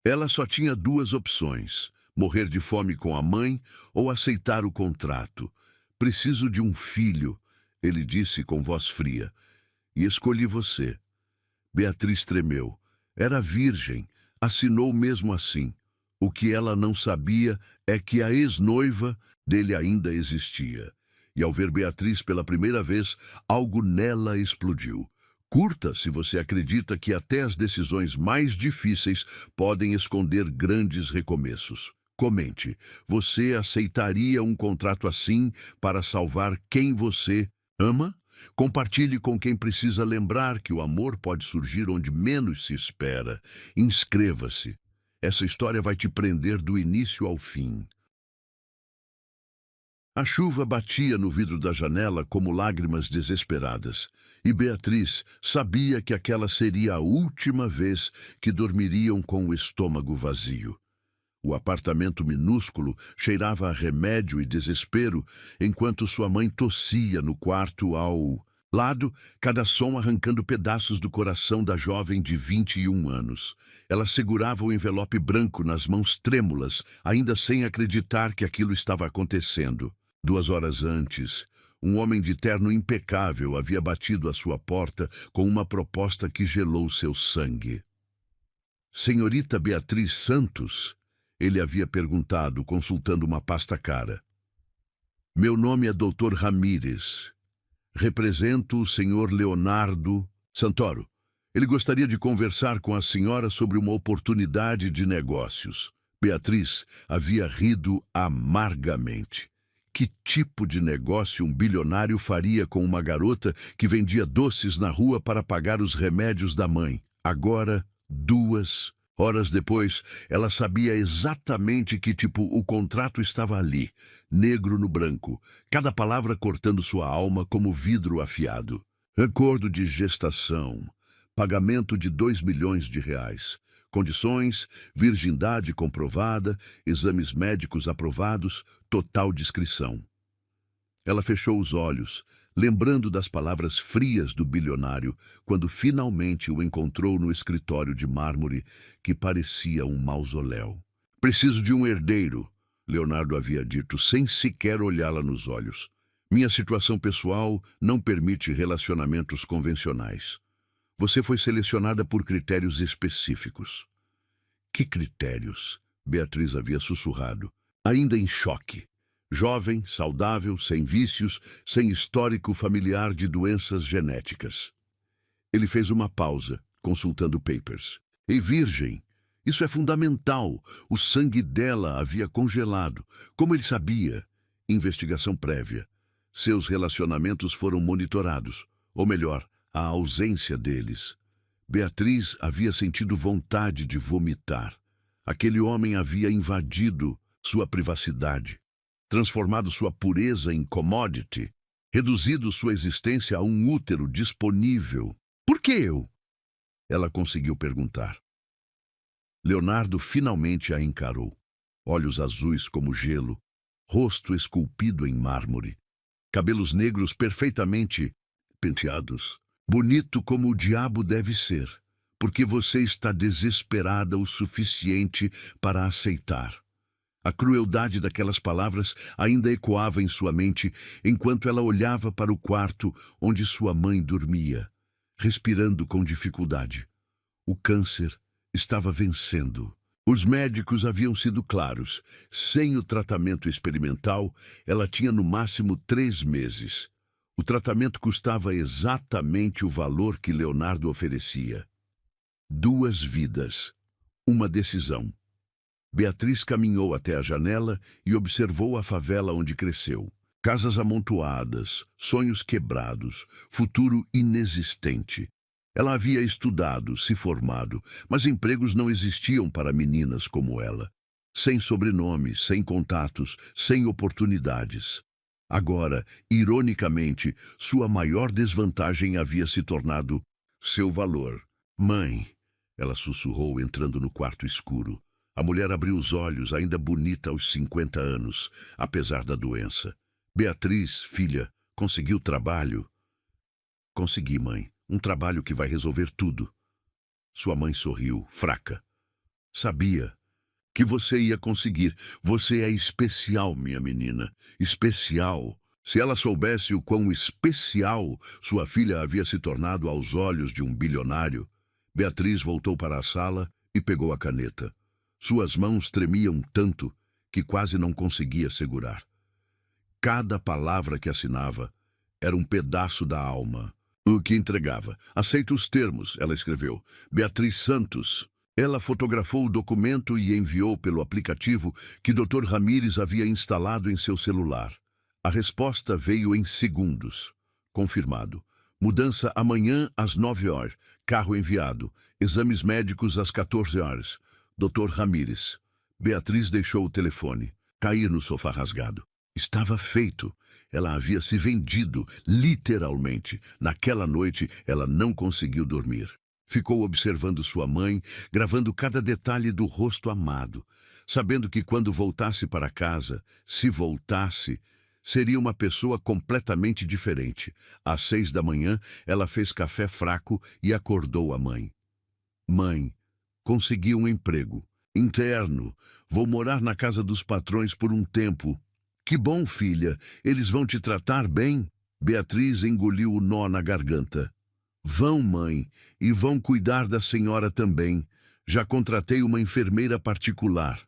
Ela só tinha duas opções: morrer de fome com a mãe ou aceitar o contrato. Preciso de um filho, ele disse com voz fria, e escolhi você. Beatriz tremeu. Era virgem, assinou mesmo assim. O que ela não sabia é que a ex-noiva dele ainda existia. E ao ver Beatriz pela primeira vez, algo nela explodiu. Curta se você acredita que até as decisões mais difíceis podem esconder grandes recomeços. Comente, você aceitaria um contrato assim para salvar quem você ama? Compartilhe com quem precisa lembrar que o amor pode surgir onde menos se espera. Inscreva-se. Essa história vai te prender do início ao fim. A chuva batia no vidro da janela como lágrimas desesperadas, e Beatriz sabia que aquela seria a última vez que dormiriam com o estômago vazio. O apartamento minúsculo cheirava a remédio e desespero, enquanto sua mãe tossia no quarto ao lado, cada som arrancando pedaços do coração da jovem de 21 anos. Ela segurava o envelope branco nas mãos trêmulas, ainda sem acreditar que aquilo estava acontecendo. 2 horas antes, um homem de terno impecável havia batido à sua porta com uma proposta que gelou seu sangue. Senhorita Beatriz Santos? Ele havia perguntado, consultando uma pasta cara. Meu nome é Dr. Ramírez. Represento o Sr. Leonardo Santoro. Ele gostaria de conversar com a senhora sobre uma oportunidade de negócios. Beatriz havia rido amargamente. Que tipo de negócio um bilionário faria com uma garota que vendia doces na rua para pagar os remédios da mãe? Agora, 2 horas depois, ela sabia exatamente que tipo o contrato estava ali, negro no branco, cada palavra cortando sua alma como vidro afiado. Acordo de gestação, pagamento de R$ 2 milhões, condições, virgindade comprovada, exames médicos aprovados, total discrição. Ela fechou os olhos, lembrando das palavras frias do bilionário, quando finalmente o encontrou no escritório de mármore que parecia um mausoléu. Preciso de um herdeiro, Leonardo havia dito, sem sequer olhá-la nos olhos. Minha situação pessoal não permite relacionamentos convencionais. Você foi selecionada por critérios específicos. Que critérios? Beatriz havia sussurrado, ainda em choque. Jovem, saudável, sem vícios, sem histórico familiar de doenças genéticas. Ele fez uma pausa, consultando papers. E virgem. Isso é fundamental. O sangue dela havia congelado. Como ele sabia? Investigação prévia. Seus relacionamentos foram monitorados. Ou melhor, a ausência deles. Beatriz havia sentido vontade de vomitar. Aquele homem havia invadido sua privacidade, transformado sua pureza em commodity, reduzido sua existência a um útero disponível. Por que eu? Ela conseguiu perguntar. Leonardo finalmente a encarou. Olhos azuis como gelo, rosto esculpido em mármore, cabelos negros perfeitamente penteados. Bonito como o diabo deve ser, porque você está desesperada o suficiente para aceitar. A crueldade daquelas palavras ainda ecoava em sua mente enquanto ela olhava para o quarto onde sua mãe dormia, respirando com dificuldade. O câncer estava vencendo. Os médicos haviam sido claros. Sem o tratamento experimental, ela tinha no máximo 3 meses. O tratamento custava exatamente o valor que Leonardo oferecia. 2 vidas. Uma decisão. Beatriz caminhou até a janela e observou a favela onde cresceu. Casas amontoadas, sonhos quebrados, futuro inexistente. Ela havia estudado, se formado, mas empregos não existiam para meninas como ela. Sem sobrenome, sem contatos, sem oportunidades. Agora, ironicamente, sua maior desvantagem havia se tornado seu valor. Mãe, ela sussurrou entrando no quarto escuro. A mulher abriu os olhos, ainda bonita aos 50 anos, apesar da doença. Beatriz, filha, conseguiu trabalho? Consegui, mãe. Um trabalho que vai resolver tudo. Sua mãe sorriu, fraca. Sabia que você ia conseguir. Você é especial, minha menina. Especial. Se ela soubesse o quão especial sua filha havia se tornado aos olhos de um bilionário, Beatriz voltou para a sala e pegou a caneta. Suas mãos tremiam tanto que quase não conseguia segurar. Cada palavra que assinava era um pedaço da alma. O que entregava. Aceito os termos, ela escreveu. Beatriz Santos. Ela fotografou o documento e enviou pelo aplicativo que Dr. Ramírez havia instalado em seu celular. A resposta veio em segundos. Confirmado. Mudança amanhã às 9 horas. Carro enviado. Exames médicos às 14 horas. Dr. Ramírez. Beatriz deixou o telefone. Cair no sofá rasgado. Estava feito. Ela havia se vendido, literalmente. Naquela noite, ela não conseguiu dormir. Ficou observando sua mãe, gravando cada detalhe do rosto amado, sabendo que quando voltasse para casa, se voltasse, seria uma pessoa completamente diferente. Às 6 da manhã, ela fez café fraco e acordou a mãe. Mãe, consegui um emprego. Interno. Vou morar na casa dos patrões por um tempo. Que bom, filha. Eles vão te tratar bem? Beatriz engoliu o nó na garganta. Vão, mãe, e vão cuidar da senhora também. Já contratei uma enfermeira particular.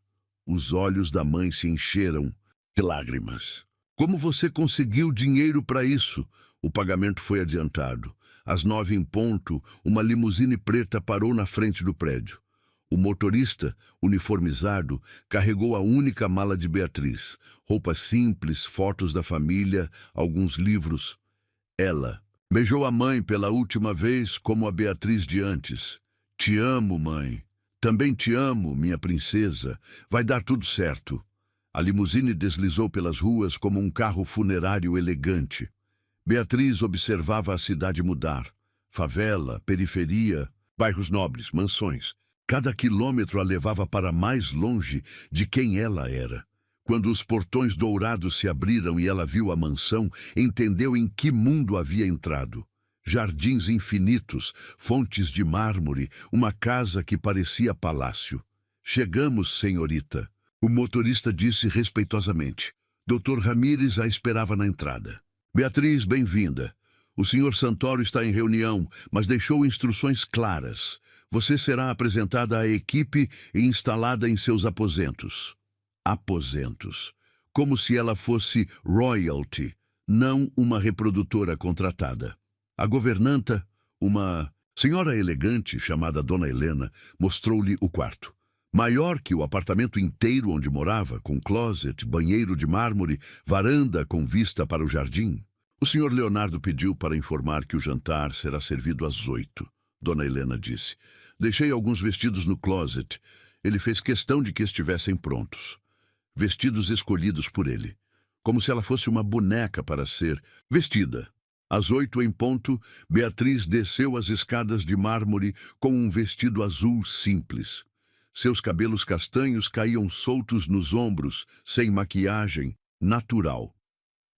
Os olhos da mãe se encheram de lágrimas. Como você conseguiu dinheiro para isso? O pagamento foi adiantado. Às 9 em ponto, uma limusine preta parou na frente do prédio. O motorista, uniformizado, carregou a única mala de Beatriz. Roupas simples, fotos da família, alguns livros. Ela beijou a mãe pela última vez, como a Beatriz de antes. Te amo, mãe. Também te amo, minha princesa. Vai dar tudo certo. A limusine deslizou pelas ruas como um carro funerário elegante. Beatriz observava a cidade mudar. Favela, periferia, bairros nobres, mansões. Cada quilômetro a levava para mais longe de quem ela era. Quando os portões dourados se abriram e ela viu a mansão, entendeu em que mundo havia entrado. Jardins infinitos, fontes de mármore, uma casa que parecia palácio. Chegamos, senhorita. O motorista disse respeitosamente. Dr. Ramírez a esperava na entrada. Beatriz, bem-vinda. O Sr. Santoro está em reunião, mas deixou instruções claras. Você será apresentada à equipe e instalada em seus aposentos. Aposentos. Como se ela fosse royalty, não uma reprodutora contratada. A governanta, uma senhora elegante chamada Dona Helena, mostrou-lhe o quarto. Maior que o apartamento inteiro onde morava, com closet, banheiro de mármore, varanda com vista para o jardim. O Sr. Leonardo pediu para informar que o jantar será servido às 8. Dona Helena disse. Deixei alguns vestidos no closet. Ele fez questão de que estivessem prontos. Vestidos escolhidos por ele. Como se ela fosse uma boneca para ser vestida. Às 8 em ponto, Beatriz desceu as escadas de mármore com um vestido azul simples. Seus cabelos castanhos caíam soltos nos ombros, sem maquiagem, natural.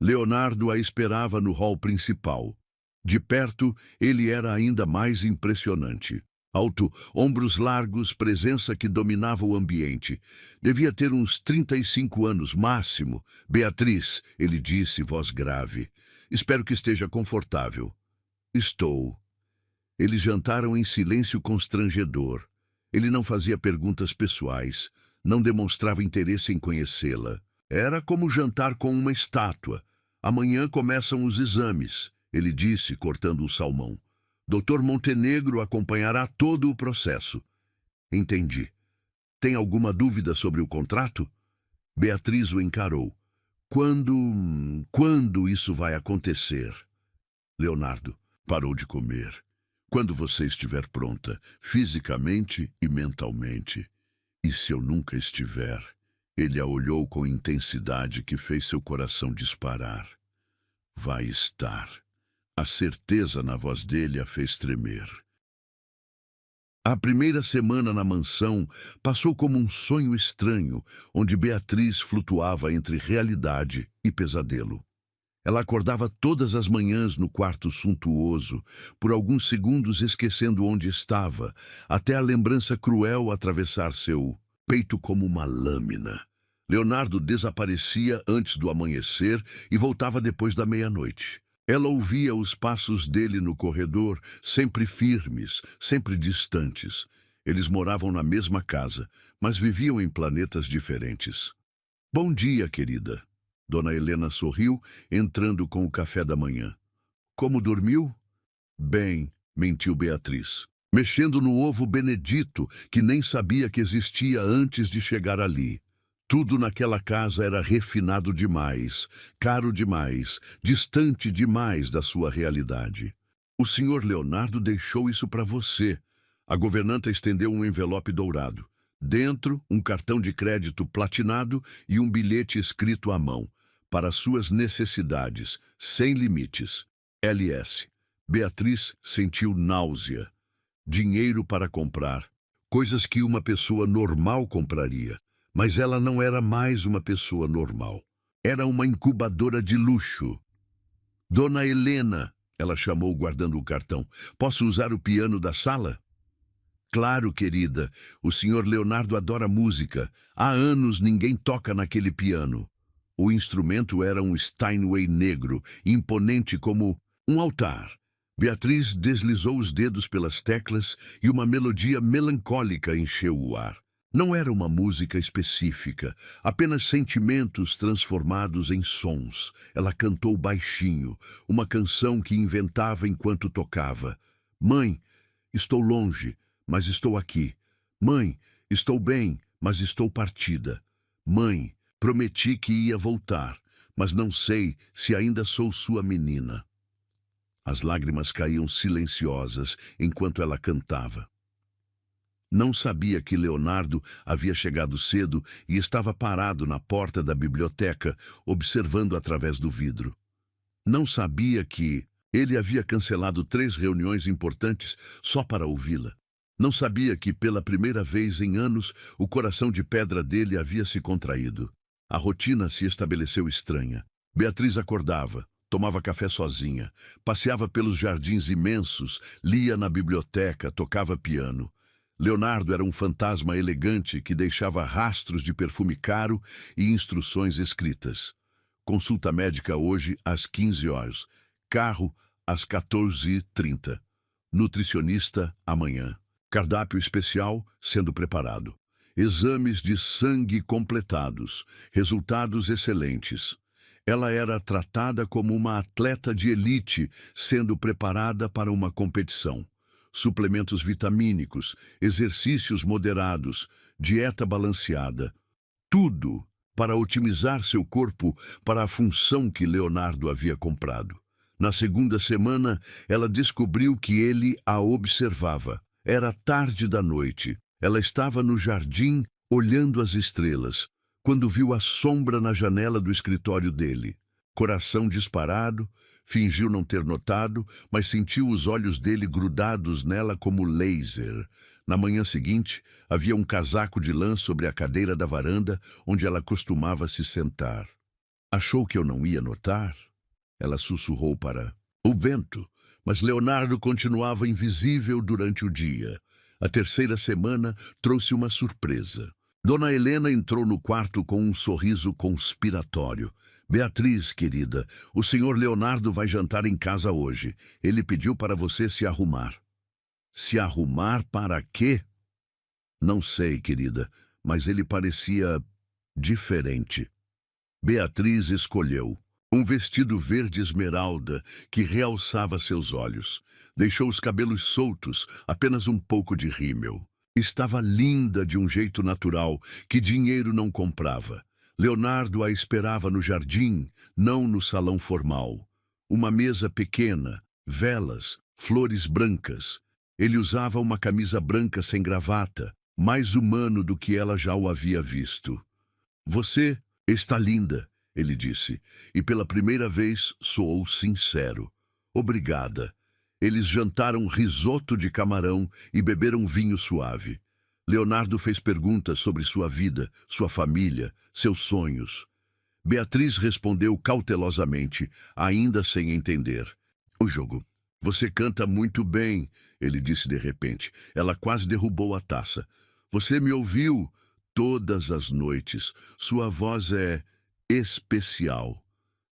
Leonardo a esperava no hall principal. De perto, ele era ainda mais impressionante. Alto, ombros largos, presença que dominava o ambiente. Devia ter uns 35 anos, máximo. Beatriz, ele disse, voz grave. Espero que esteja confortável. Estou. Eles jantaram em silêncio constrangedor. Ele não fazia perguntas pessoais, não demonstrava interesse em conhecê-la. Era como jantar com uma estátua. Amanhã começam os exames, ele disse, cortando o salmão. Dr. Montenegro acompanhará todo o processo. Entendi. Tem alguma dúvida sobre o contrato? Beatriz o encarou. Quando isso vai acontecer? Leonardo parou de comer. Quando você estiver pronta, fisicamente e mentalmente. E se eu nunca estiver? Ele a olhou com intensidade que fez seu coração disparar. Vai estar. A certeza na voz dele a fez tremer. A primeira semana na mansão passou como um sonho estranho, onde Beatriz flutuava entre realidade e pesadelo. Ela acordava todas as manhãs no quarto suntuoso, por alguns segundos esquecendo onde estava, até a lembrança cruel atravessar seu peito como uma lâmina. Leonardo desaparecia antes do amanhecer e voltava depois da meia-noite. Ela ouvia os passos dele no corredor, sempre firmes, sempre distantes. Eles moravam na mesma casa, mas viviam em planetas diferentes. Bom dia, querida. Dona Helena sorriu, entrando com o café da manhã. Como dormiu? Bem, mentiu Beatriz, mexendo no ovo Benedito, que nem sabia que existia antes de chegar ali. Tudo naquela casa era refinado demais, caro demais, distante demais da sua realidade. O senhor Leonardo deixou isso para você. A governanta estendeu um envelope dourado. Dentro, um cartão de crédito platinado e um bilhete escrito à mão. Para suas necessidades, sem limites. LS. Beatriz sentiu náusea. Dinheiro para comprar. Coisas que uma pessoa normal compraria. Mas ela não era mais uma pessoa normal. Era uma incubadora de luxo. Dona Helena, ela chamou guardando o cartão. Posso usar o piano da sala? Claro, querida. O senhor Leonardo adora música. Há anos ninguém toca naquele piano. O instrumento era um Steinway negro, imponente como um altar. Beatriz deslizou os dedos pelas teclas e uma melodia melancólica encheu o ar. Não era uma música específica, apenas sentimentos transformados em sons. Ela cantou baixinho, uma canção que inventava enquanto tocava. Mãe, estou longe, mas estou aqui. Mãe, estou bem, mas estou partida. Mãe, prometi que ia voltar, mas não sei se ainda sou sua menina. As lágrimas caíam silenciosas enquanto ela cantava. Não sabia que Leonardo havia chegado cedo e estava parado na porta da biblioteca, observando através do vidro. Não sabia que ele havia cancelado 3 reuniões importantes só para ouvi-la. Não sabia que, pela primeira vez em anos, o coração de pedra dele havia se contraído. A rotina se estabeleceu estranha. Beatriz acordava, tomava café sozinha, passeava pelos jardins imensos, lia na biblioteca, tocava piano. Leonardo era um fantasma elegante que deixava rastros de perfume caro e instruções escritas. Consulta médica hoje às 15 horas. Carro às 14h30. Nutricionista amanhã. Cardápio especial sendo preparado. Exames de sangue completados. Resultados excelentes. Ela era tratada como uma atleta de elite sendo preparada para uma competição. Suplementos vitamínicos, exercícios moderados, dieta balanceada. Tudo para otimizar seu corpo para a função que Leonardo havia comprado. Na segunda semana, ela descobriu que ele a observava. Era tarde da noite. Ela estava no jardim, olhando as estrelas, quando viu a sombra na janela do escritório dele. Coração disparado, fingiu não ter notado, mas sentiu os olhos dele grudados nela como laser. Na manhã seguinte, havia um casaco de lã sobre a cadeira da varanda, onde ela costumava se sentar. Achou que eu não ia notar? Ela sussurrou para o vento, mas Leonardo continuava invisível durante o dia. A terceira semana trouxe uma surpresa. Dona Helena entrou no quarto com um sorriso conspiratório. Beatriz, querida, o senhor Leonardo vai jantar em casa hoje. Ele pediu para você se arrumar. Se arrumar para quê? Não sei, querida, mas ele parecia diferente. Beatriz escolheu um vestido verde esmeralda que realçava seus olhos. Deixou os cabelos soltos, apenas um pouco de rímel. Estava linda de um jeito natural que dinheiro não comprava. Leonardo a esperava no jardim, não no salão formal. Uma mesa pequena, velas, flores brancas. Ele usava uma camisa branca sem gravata, mais humano do que ela já o havia visto. Você está linda, ele disse, e pela primeira vez soou sincero. Obrigada. Eles jantaram risoto de camarão e beberam vinho suave. Leonardo fez perguntas sobre sua vida, sua família, seus sonhos. Beatriz respondeu cautelosamente, ainda sem entender. O jogo. Você canta muito bem, ele disse de repente. Ela quase derrubou a taça. Você me ouviu todas as noites. Sua voz é especial.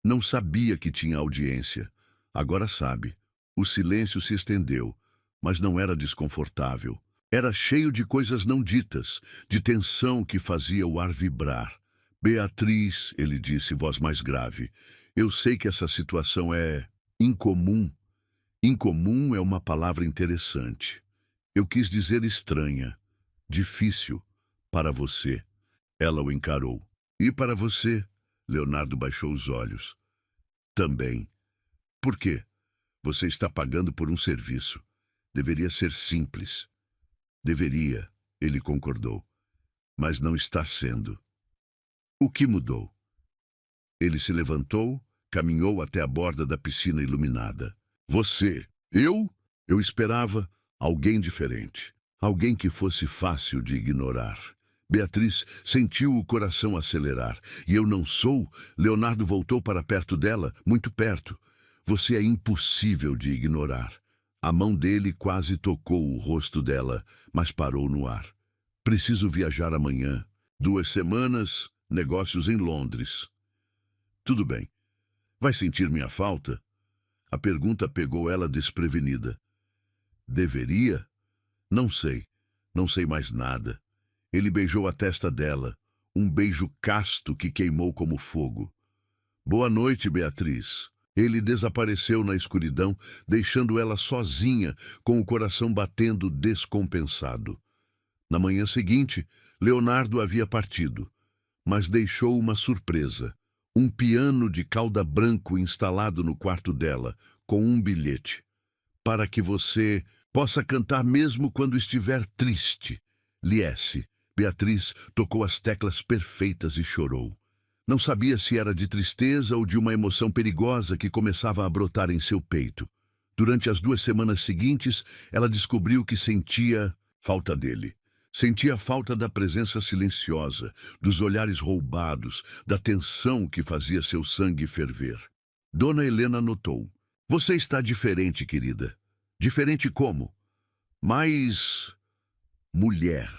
Não sabia que tinha audiência. Agora sabe. O silêncio se estendeu, mas não era desconfortável. Era cheio de coisas não ditas, de tensão que fazia o ar vibrar. Beatriz, ele disse, voz mais grave, eu sei que essa situação é incomum. Incomum é uma palavra interessante. Eu quis dizer estranha, difícil, para você. Ela o encarou. E para você? Leonardo baixou os olhos. Também. Por quê? Você está pagando por um serviço. Deveria ser simples. Deveria, ele concordou. Mas não está sendo. O que mudou? Ele se levantou, caminhou até a borda da piscina iluminada. Você? Eu? Eu esperava alguém diferente. Alguém que fosse fácil de ignorar. Beatriz sentiu o coração acelerar. E eu não sou? Leonardo voltou para perto dela, muito perto. Você é impossível de ignorar. A mão dele quase tocou o rosto dela, mas parou no ar. Preciso viajar amanhã. 2 semanas, negócios em Londres. Tudo bem. Vai sentir minha falta? A pergunta pegou ela desprevenida. Deveria? Não sei. Não sei mais nada. Ele beijou a testa dela, um beijo casto que queimou como fogo. Boa noite, Beatriz. Ele desapareceu na escuridão, deixando ela sozinha, com o coração batendo descompensado. Na manhã seguinte, Leonardo havia partido, mas deixou uma surpresa. Um piano de cauda branco instalado no quarto dela, com um bilhete. Para que você possa cantar mesmo quando estiver triste. Liesse. Beatriz tocou as teclas perfeitas e chorou. Não sabia se era de tristeza ou de uma emoção perigosa que começava a brotar em seu peito. Durante as 2 semanas seguintes, ela descobriu que sentia falta dele. Sentia falta da presença silenciosa, dos olhares roubados, da tensão que fazia seu sangue ferver. Dona Helena notou. Você está diferente, querida. Diferente como? Mais mulher.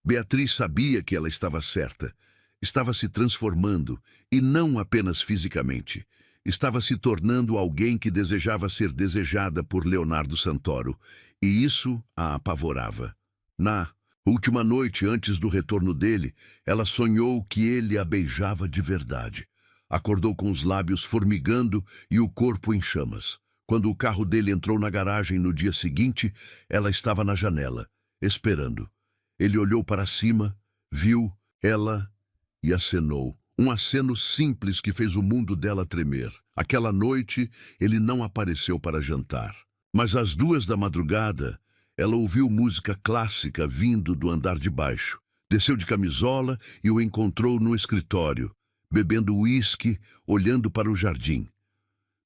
Beatriz sabia que ela estava certa. Estava se transformando, e não apenas fisicamente. Estava se tornando alguém que desejava ser desejada por Leonardo Santoro, e isso a apavorava. Na última noite, antes do retorno dele, ela sonhou que ele a beijava de verdade. Acordou com os lábios formigando e o corpo em chamas. Quando o carro dele entrou na garagem no dia seguinte, ela estava na janela, esperando. Ele olhou para cima, viu ela e acenou. Um aceno simples que fez o mundo dela tremer. Aquela noite, ele não apareceu para jantar. Mas às 2 da madrugada, ela ouviu música clássica vindo do andar de baixo. Desceu de camisola e o encontrou no escritório, bebendo uísque, olhando para o jardim.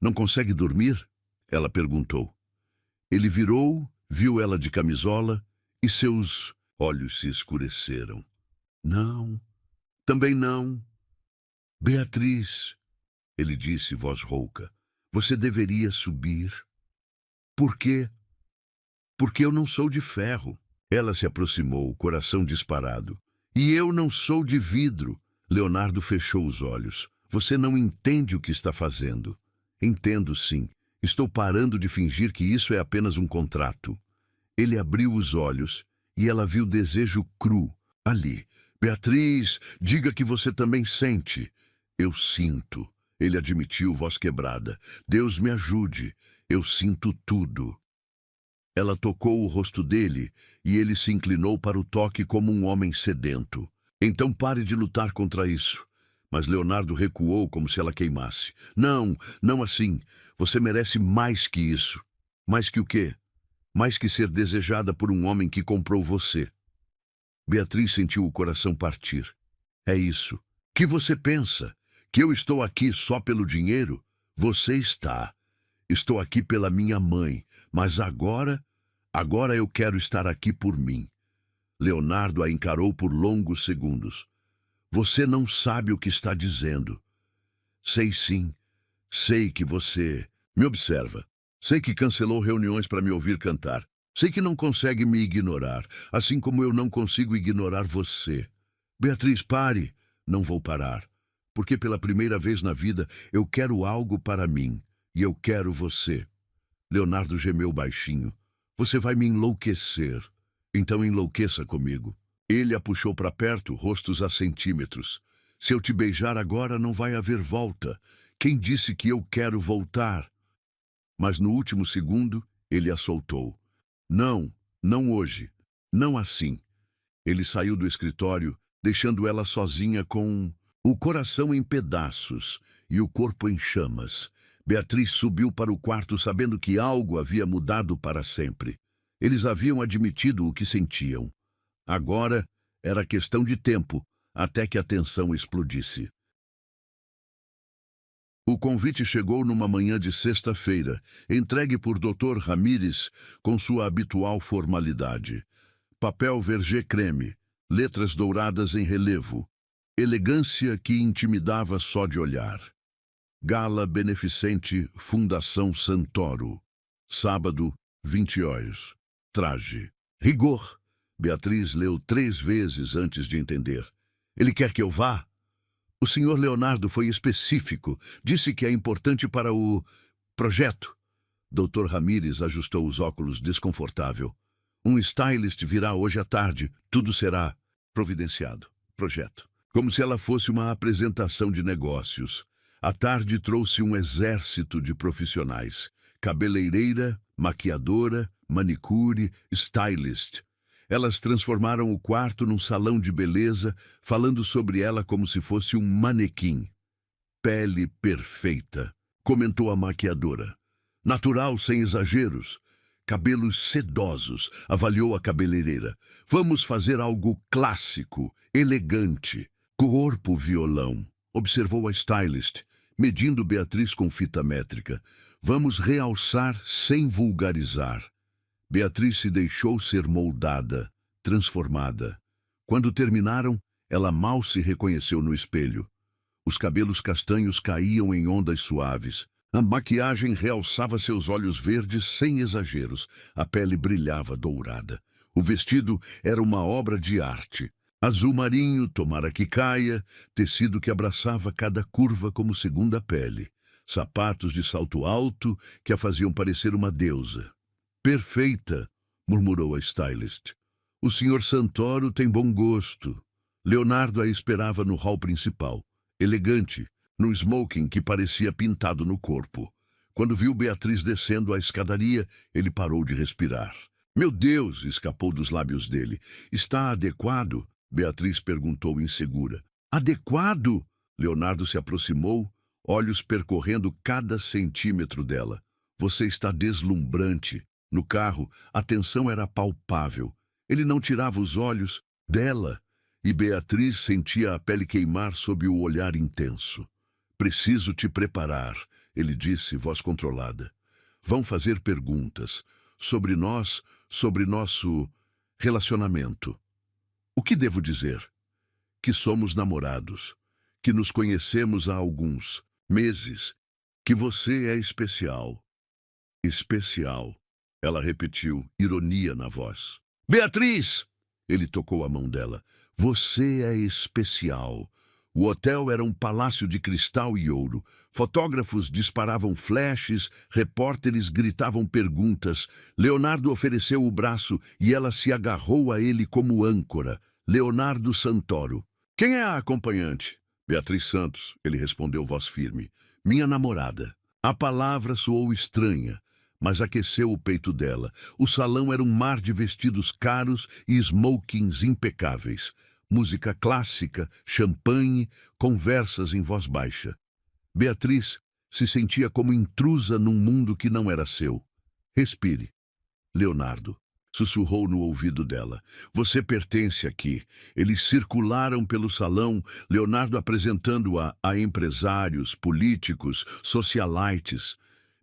Não consegue dormir? Ela perguntou. Ele virou, viu ela de camisola e seus olhos se escureceram. Não, também não. Beatriz, ele disse, voz rouca, você deveria subir. Por quê? Porque eu não sou de ferro. Ela se aproximou, o coração disparado. E eu não sou de vidro. Leonardo fechou os olhos. Você não entende o que está fazendo. Entendo, sim. Estou parando de fingir que isso é apenas um contrato. Ele abriu os olhos e ela viu desejo cru ali. Beatriz, diga que você também sente. Eu sinto. Ele admitiu, voz quebrada. Deus me ajude. Eu sinto tudo. Ela tocou o rosto dele e ele se inclinou para o toque como um homem sedento. Então pare de lutar contra isso. Mas Leonardo recuou como se ela queimasse. Não, não assim. Você merece mais que isso. Mais que o quê? Mais que ser desejada por um homem que comprou você. Beatriz sentiu o coração partir. É isso. Que você pensa? Que eu estou aqui só pelo dinheiro? Você está. Estou aqui pela minha mãe. Mas agora eu quero estar aqui por mim. Leonardo a encarou por longos segundos. Você não sabe o que está dizendo. Sei sim. Sei que você me observa. Sei que cancelou reuniões para me ouvir cantar. Sei que não consegue me ignorar, assim como eu não consigo ignorar você. Beatriz, pare. Não vou parar. Porque pela primeira vez na vida eu quero algo para mim. E eu quero você. Leonardo gemeu baixinho. Você vai me enlouquecer. Então enlouqueça comigo. Ele a puxou para perto, rostos a centímetros. Se eu te beijar agora, não vai haver volta. Quem disse que eu quero voltar? Mas no último segundo, ele a soltou. Não, não hoje. Não assim. Ele saiu do escritório, deixando ela sozinha com o coração em pedaços e o corpo em chamas. Beatriz subiu para o quarto sabendo que algo havia mudado para sempre. Eles haviam admitido o que sentiam. Agora era questão de tempo até que a tensão explodisse. O convite chegou numa manhã de sexta-feira, entregue por Dr. Ramírez com sua habitual formalidade. Papel verger creme, letras douradas em relevo, elegância que intimidava só de olhar. Gala Beneficente Fundação Santoro. Sábado, 20 horas. Traje. Rigor. Beatriz leu 3 vezes antes de entender. Ele quer que eu vá? O senhor Leonardo foi específico. Disse que é importante para o projeto. Dr. Ramírez ajustou os óculos desconfortável. Um stylist virá hoje à tarde. Tudo será providenciado. Projeto. Como se ela fosse uma apresentação de negócios. À tarde trouxe um exército de profissionais. Cabeleireira, maquiadora, manicure, stylist. Elas transformaram o quarto num salão de beleza, falando sobre ela como se fosse um manequim. Pele perfeita, comentou a maquiadora. Natural, sem exageros. Cabelos sedosos, avaliou a cabeleireira. Vamos fazer algo clássico, elegante. Corpo violão, observou a stylist, medindo Beatriz com fita métrica. Vamos realçar sem vulgarizar. Beatriz se deixou ser moldada, transformada. Quando terminaram, ela mal se reconheceu no espelho. Os cabelos castanhos caíam em ondas suaves. A maquiagem realçava seus olhos verdes sem exageros. A pele brilhava dourada. O vestido era uma obra de arte. Azul marinho, tomara que caia, tecido que abraçava cada curva como segunda pele. Sapatos de salto alto que a faziam parecer uma deusa. Perfeita, murmurou a stylist. O Sr. Santoro tem bom gosto. Leonardo a esperava no hall principal, elegante, num smoking que parecia pintado no corpo. Quando viu Beatriz descendo a escadaria, ele parou de respirar. Meu Deus, escapou dos lábios dele. Está adequado? Beatriz perguntou insegura. Adequado? Leonardo se aproximou, olhos percorrendo cada centímetro dela. Você está deslumbrante. No carro, a tensão era palpável. Ele não tirava os olhos dela, e Beatriz sentia a pele queimar sob o olhar intenso. Preciso te preparar, ele disse, voz controlada. Vão fazer perguntas sobre nós, sobre nosso relacionamento. O que devo dizer? Que somos namorados, que nos conhecemos há alguns meses, que você é especial. Especial. Ela repetiu, ironia na voz. Beatriz! Ele tocou a mão dela. Você é especial. O hotel era um palácio de cristal e ouro. Fotógrafos disparavam flashes, repórteres gritavam perguntas. Leonardo ofereceu o braço e ela se agarrou a ele como âncora. Leonardo Santoro. Quem é a acompanhante? Beatriz Santos, ele respondeu voz firme. Minha namorada. A palavra soou estranha, mas aqueceu o peito dela. O salão era um mar de vestidos caros e smokings impecáveis. Música clássica, champanhe, conversas em voz baixa. Beatriz se sentia como intrusa num mundo que não era seu. Respire. Leonardo sussurrou no ouvido dela. Você pertence aqui. Eles circularam pelo salão, Leonardo apresentando-a a empresários, políticos, socialites.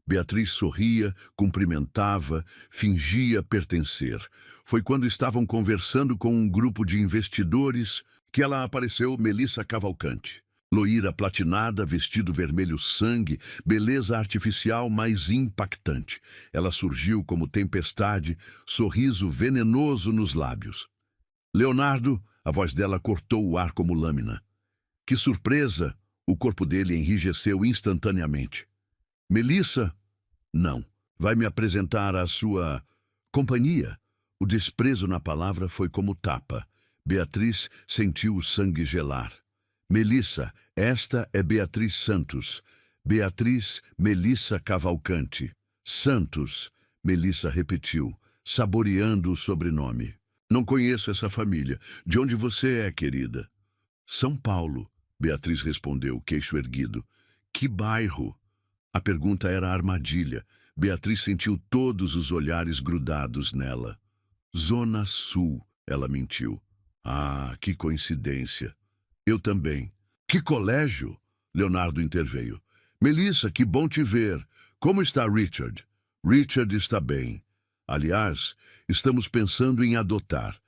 Beatriz sorria, cumprimentava, fingia pertencer. Foi quando estavam conversando com um grupo de investidores que ela apareceu Melissa Cavalcante. Loíra platinada, vestido vermelho sangue, beleza artificial mais impactante. Ela surgiu como tempestade, sorriso venenoso nos lábios. Leonardo, a voz dela cortou o ar como lâmina. Que surpresa! O corpo dele enrijeceu instantaneamente. Melissa? Não. Vai me apresentar à sua companhia? O desprezo na palavra foi como tapa. Beatriz sentiu o sangue gelar. Melissa, esta é Beatriz Santos. Beatriz Melissa Cavalcante. Santos, Melissa repetiu, saboreando o sobrenome. Não conheço essa família. De onde você é, querida? São Paulo, Beatriz respondeu, queixo erguido. Que bairro? A pergunta era armadilha. Beatriz sentiu todos os olhares grudados nela. Zona Sul, ela mentiu. Ah, que coincidência. Eu também. Que colégio? Leonardo interveio. Melissa, que bom te ver. Como está Richard? Richard está bem. Aliás, estamos pensando em adotar.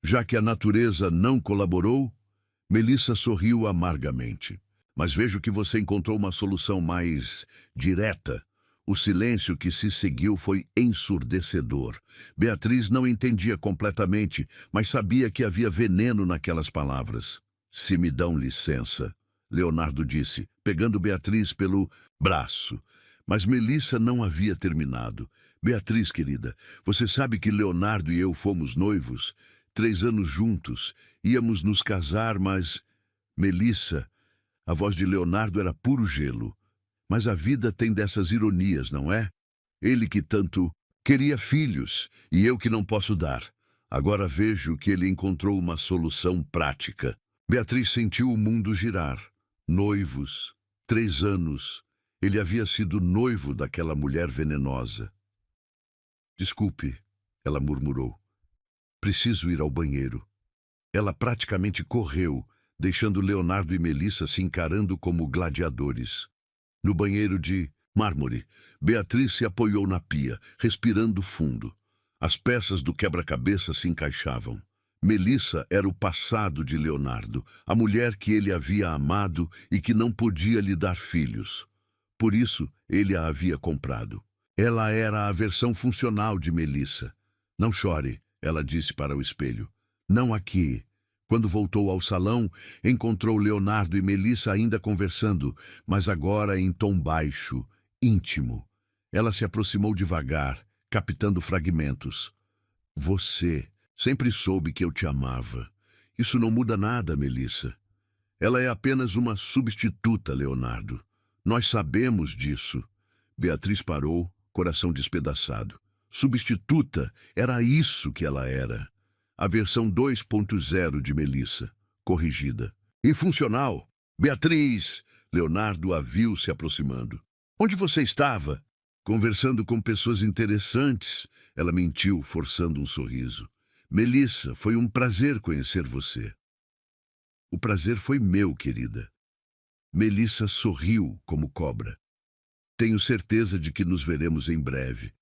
Já que a natureza não colaborou, Melissa sorriu amargamente. Mas vejo que você encontrou uma solução mais direta. O silêncio que se seguiu foi ensurdecedor. Beatriz não entendia completamente, mas sabia que havia veneno naquelas palavras. Se me dão licença, Leonardo disse, pegando Beatriz pelo braço. Mas Melissa não havia terminado. Beatriz, querida, você sabe que Leonardo e eu fomos noivos? 3 anos juntos. Íamos nos casar, mas... Melissa, a voz de Leonardo era puro gelo. Mas a vida tem dessas ironias, não é? Ele que tanto queria filhos, e eu que não posso dar. Agora vejo que ele encontrou uma solução prática. Beatriz sentiu o mundo girar. Noivos. 3 anos. Ele havia sido noivo daquela mulher venenosa. Desculpe, ela murmurou. Preciso ir ao banheiro. Ela praticamente correu, deixando Leonardo e Melissa se encarando como gladiadores. No banheiro de mármore, Beatriz se apoiou na pia, respirando fundo. As peças do quebra-cabeça se encaixavam. Melissa era o passado de Leonardo, a mulher que ele havia amado e que não podia lhe dar filhos. Por isso, ele a havia comprado. Ela era a versão funcional de Melissa. Não chore, ela disse para o espelho. Não aqui. Quando voltou ao salão, encontrou Leonardo e Melissa ainda conversando, mas agora em tom baixo, íntimo. Ela se aproximou devagar, captando fragmentos. Você sempre soube que eu te amava. Isso não muda nada, Melissa. Ela é apenas uma substituta, Leonardo. Nós sabemos disso. Beatriz parou, coração despedaçado. Substituta, era isso que ela era. A versão 2.0 de Melissa, corrigida. Infuncional. Beatriz! Leonardo a viu se aproximando. Onde você estava? Conversando com pessoas interessantes. Ela mentiu, forçando um sorriso. Melissa, foi um prazer conhecer você. O prazer foi meu, querida. Melissa sorriu como cobra. Tenho certeza de que nos veremos em breve.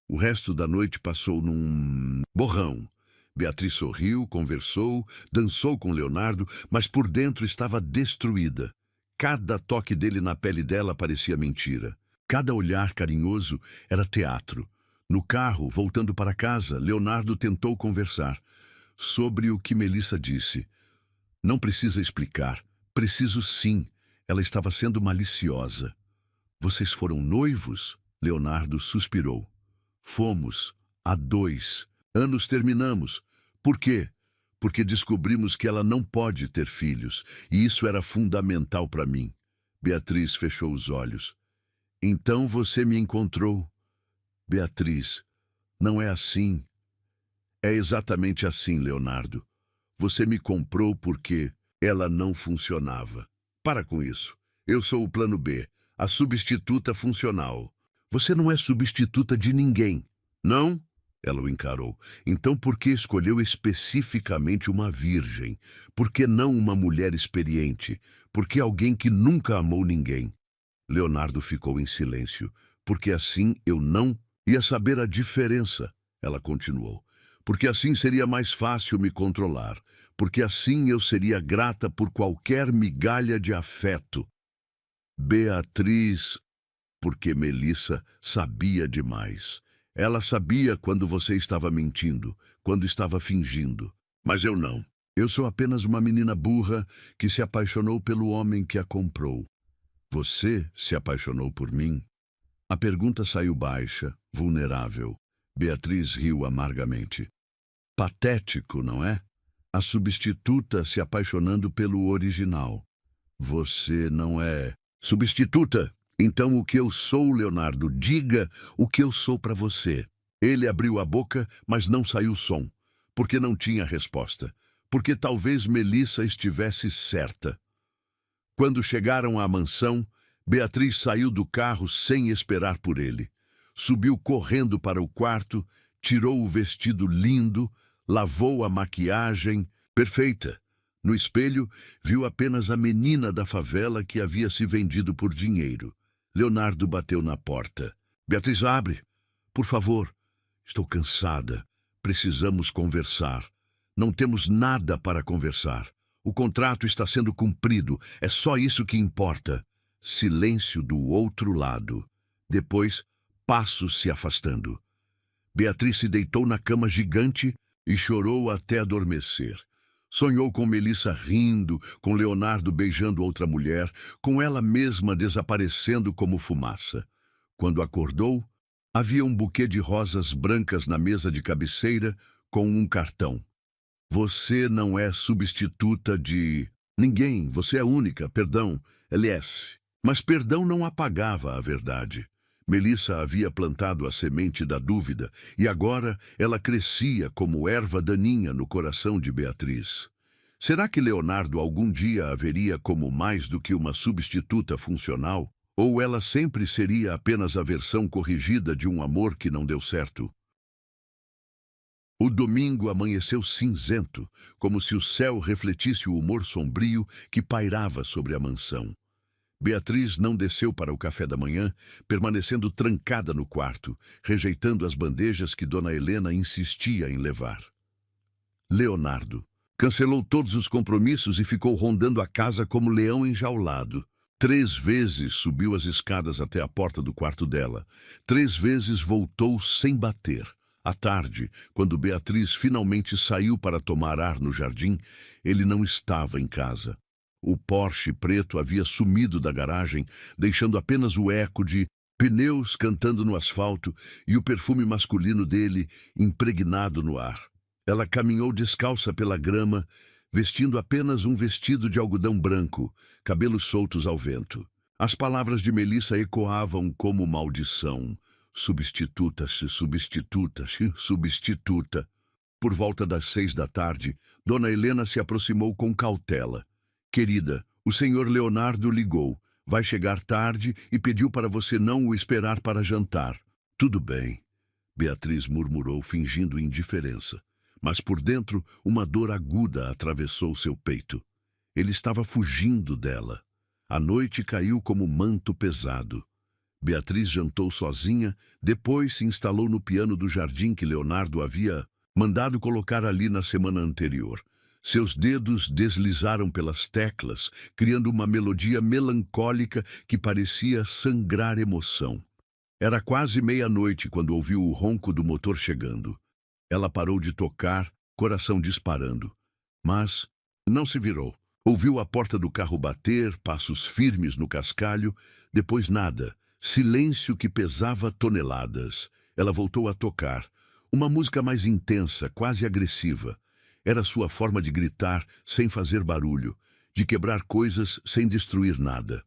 O resto da noite passou num borrão. Beatriz sorriu, conversou, dançou com Leonardo, mas por dentro estava destruída. Cada toque dele na pele dela parecia mentira. Cada olhar carinhoso era teatro. No carro, voltando para casa, Leonardo tentou conversar sobre o que Melissa disse. Não precisa explicar. Preciso sim. Ela estava sendo maliciosa. Vocês foram noivos? Leonardo suspirou. Fomos. Há 2 anos terminamos. Por quê? Porque descobrimos que ela não pode ter filhos, e isso era fundamental para mim. Beatriz fechou os olhos. Então você me encontrou. Beatriz, não é assim. É exatamente assim, Leonardo. Você me comprou porque ela não funcionava. Para com isso. Eu sou o plano B, a substituta funcional. Você não é substituta de ninguém. Não? Ela o encarou. Então por que escolheu especificamente uma virgem? Por que não uma mulher experiente? Por que alguém que nunca amou ninguém? Leonardo ficou em silêncio. Porque assim eu não ia saber a diferença, ela continuou. Porque assim seria mais fácil me controlar. porque assim eu seria grata por qualquer migalha de afeto. Beatriz, porque Melissa sabia demais. Ela sabia quando você estava mentindo, quando estava fingindo. Mas eu não. Eu sou apenas uma menina burra que se apaixonou pelo homem que a comprou. Você se apaixonou por mim? A pergunta saiu baixa, vulnerável. Beatriz riu amargamente. Patético, não é? A substituta se apaixonando pelo original. Você não é substituta? Então o que eu sou, Leonardo? Diga o que eu sou para você. Ele abriu a boca, mas não saiu som, porque não tinha resposta, porque talvez Melissa estivesse certa. Quando chegaram à mansão, Beatriz saiu do carro sem esperar por ele. Subiu correndo para o quarto, tirou o vestido lindo, lavou a maquiagem, perfeita. No espelho, viu apenas a menina da favela que havia se vendido por dinheiro. Leonardo bateu na porta. Beatriz, abre. Por favor. Estou cansada. Precisamos conversar. Não temos nada para conversar. O contrato está sendo cumprido. É só isso que importa. Silêncio do outro lado. Depois, passos se afastando. Beatriz se deitou na cama gigante e chorou até adormecer. Sonhou com Melissa rindo, com Leonardo beijando outra mulher, com ela mesma desaparecendo como fumaça. Quando acordou, havia um buquê de rosas brancas na mesa de cabeceira com um cartão. Você não é substituta de ninguém, você é única, perdão, LS. Mas perdão não apagava a verdade. Melissa havia plantado a semente da dúvida e agora ela crescia como erva daninha no coração de Beatriz. Será que Leonardo algum dia a veria como mais do que uma substituta funcional? Ou ela sempre seria apenas a versão corrigida de um amor que não deu certo? O domingo amanheceu cinzento, como se o céu refletisse o humor sombrio que pairava sobre a mansão. Beatriz não desceu para o café da manhã, permanecendo trancada no quarto, rejeitando as bandejas que Dona Helena insistia em levar. Leonardo cancelou todos os compromissos e ficou rondando a casa como leão enjaulado. 3 vezes subiu as escadas até a porta do quarto dela. 3 vezes voltou sem bater. À tarde, quando Beatriz finalmente saiu para tomar ar no jardim, ele não estava em casa. O Porsche preto havia sumido da garagem, deixando apenas o eco de pneus cantando no asfalto e o perfume masculino dele impregnado no ar. Ela caminhou descalça pela grama, vestindo apenas um vestido de algodão branco, cabelos soltos ao vento. As palavras de Melissa ecoavam como maldição. Substituta-se, substituta-se, substituta. Por volta das 6 da tarde, Dona Helena se aproximou com cautela. Querida, o senhor Leonardo ligou. Vai chegar tarde e pediu para você não o esperar para jantar. Tudo bem, Beatriz murmurou, fingindo indiferença. Mas por dentro, uma dor aguda atravessou seu peito. Ele estava fugindo dela. A noite caiu como manto pesado. Beatriz jantou sozinha, depois se instalou no piano do jardim que Leonardo havia mandado colocar ali na semana anterior. Seus dedos deslizaram pelas teclas, criando uma melodia melancólica que parecia sangrar emoção. Era quase meia-noite quando ouviu o ronco do motor chegando. Ela parou de tocar, coração disparando. Mas não se virou. Ouviu a porta do carro bater, passos firmes no cascalho, depois nada. Silêncio que pesava toneladas. Ela voltou a tocar. Uma música mais intensa, quase agressiva. Era sua forma de gritar sem fazer barulho, de quebrar coisas sem destruir nada.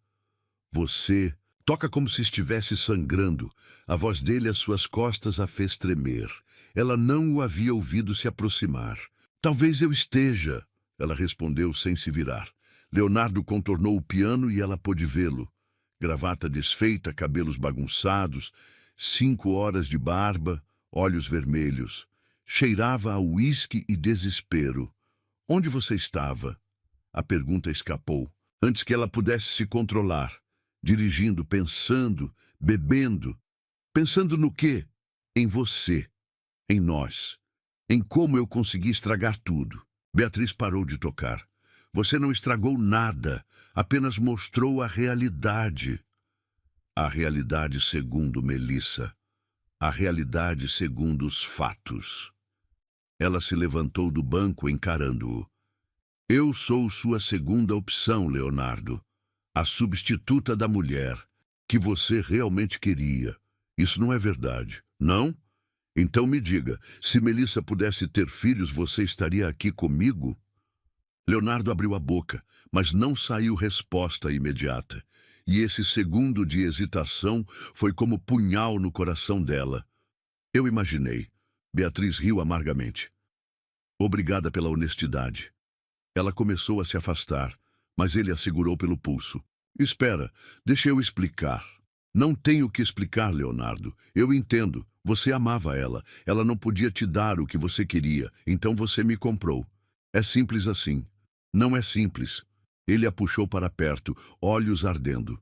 Você toca como se estivesse sangrando. A voz dele às suas costas a fez tremer. Ela não o havia ouvido se aproximar. Talvez eu esteja, ela respondeu sem se virar. Leonardo contornou o piano e ela pôde vê-lo. Gravata desfeita, cabelos bagunçados, 5 horas de barba, olhos vermelhos. Cheirava a uísque e desespero. Onde você estava? A pergunta escapou, antes que ela pudesse se controlar. Dirigindo, pensando, bebendo. Pensando no quê? Em você. Em nós. Em como eu consegui estragar tudo. Beatriz parou de tocar. Você não estragou nada, apenas mostrou a realidade. A realidade segundo Melissa. A realidade segundo os fatos. Ela se levantou do banco encarando-o. Eu sou sua segunda opção, Leonardo. A substituta da mulher que você realmente queria. Isso não é verdade, não? Então me diga, se Melissa pudesse ter filhos, você estaria aqui comigo? Leonardo abriu a boca, mas não saiu resposta imediata. E esse segundo de hesitação foi como punhal no coração dela. Eu imaginei. Beatriz riu amargamente. Obrigada pela honestidade. Ela começou a se afastar, mas ele a segurou pelo pulso. Espera, deixa eu explicar. Não tenho que explicar, Leonardo. Eu entendo. Você amava ela. Ela não podia te dar o que você queria, então você me comprou. É simples assim. Não é simples. Ele a puxou para perto, olhos ardendo.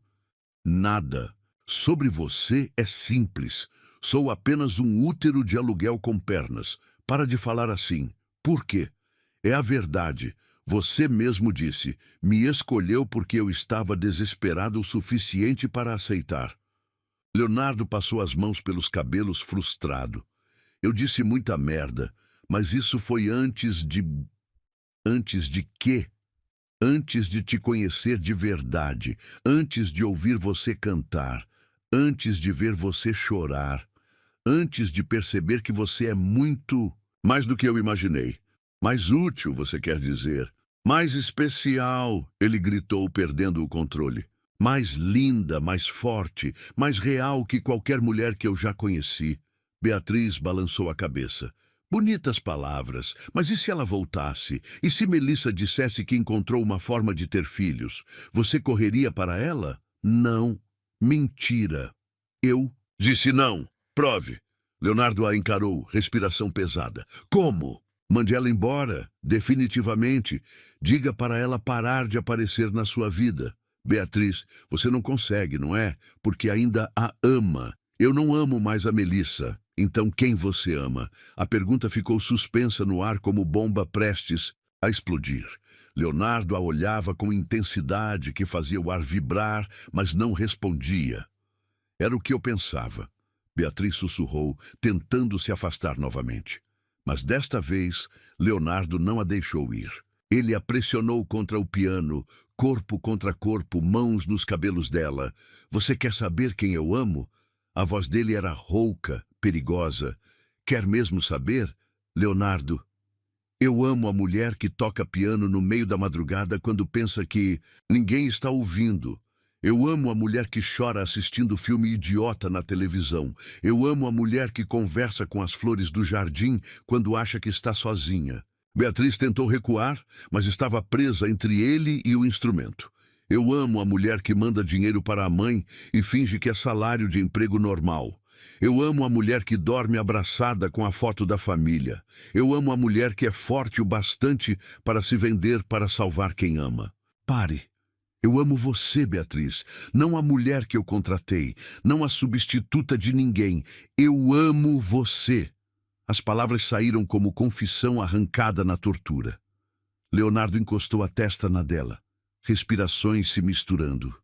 Nada. Sobre você é simples. Sou apenas um útero de aluguel com pernas. Para de falar assim. Por quê? É a verdade. Você mesmo disse. Me escolheu porque eu estava desesperado o suficiente para aceitar. Leonardo passou as mãos pelos cabelos frustrado. Eu disse muita merda, mas isso foi antes de... Antes de quê? Antes de te conhecer de verdade, antes de ouvir você cantar, antes de ver você chorar, antes de perceber que você é muito mais do que eu imaginei. Mais útil, você quer dizer. Mais especial, ele gritou, perdendo o controle. Mais linda, mais forte, mais real que qualquer mulher que eu já conheci. Beatriz balançou a cabeça. Bonitas palavras, mas e se ela voltasse? E se Melissa dissesse que encontrou uma forma de ter filhos? Você correria para ela? Não. Mentira. Eu disse não. Prove. Leonardo a encarou, respiração pesada. Como? Mande ela embora, definitivamente. Diga para ela parar de aparecer na sua vida. Beatriz, você não consegue, não é? Porque ainda a ama. Eu não amo mais a Melissa. Então quem você ama? A pergunta ficou suspensa no ar como bomba prestes a explodir. Leonardo a olhava com intensidade que fazia o ar vibrar, mas não respondia. Era o que eu pensava. Beatriz sussurrou, tentando se afastar novamente. Mas desta vez, Leonardo não a deixou ir. Ele a pressionou contra o piano, corpo contra corpo, mãos nos cabelos dela. Você quer saber quem eu amo? A voz dele era rouca, perigosa. Quer mesmo saber? Leonardo, eu amo a mulher que toca piano no meio da madrugada quando pensa que ninguém está ouvindo. Eu amo a mulher que chora assistindo filme idiota na televisão. Eu amo a mulher que conversa com as flores do jardim quando acha que está sozinha. Beatriz tentou recuar, mas estava presa entre ele e o instrumento. Eu amo a mulher que manda dinheiro para a mãe e finge que é salário de emprego normal. Eu amo a mulher que dorme abraçada com a foto da família. Eu amo a mulher que é forte o bastante para se vender para salvar quem ama. Pare. Eu amo você, Beatriz, não a mulher que eu contratei, não a substituta de ninguém. Eu amo você. As palavras saíram como confissão arrancada na tortura. Leonardo encostou a testa na dela, respirações se misturando.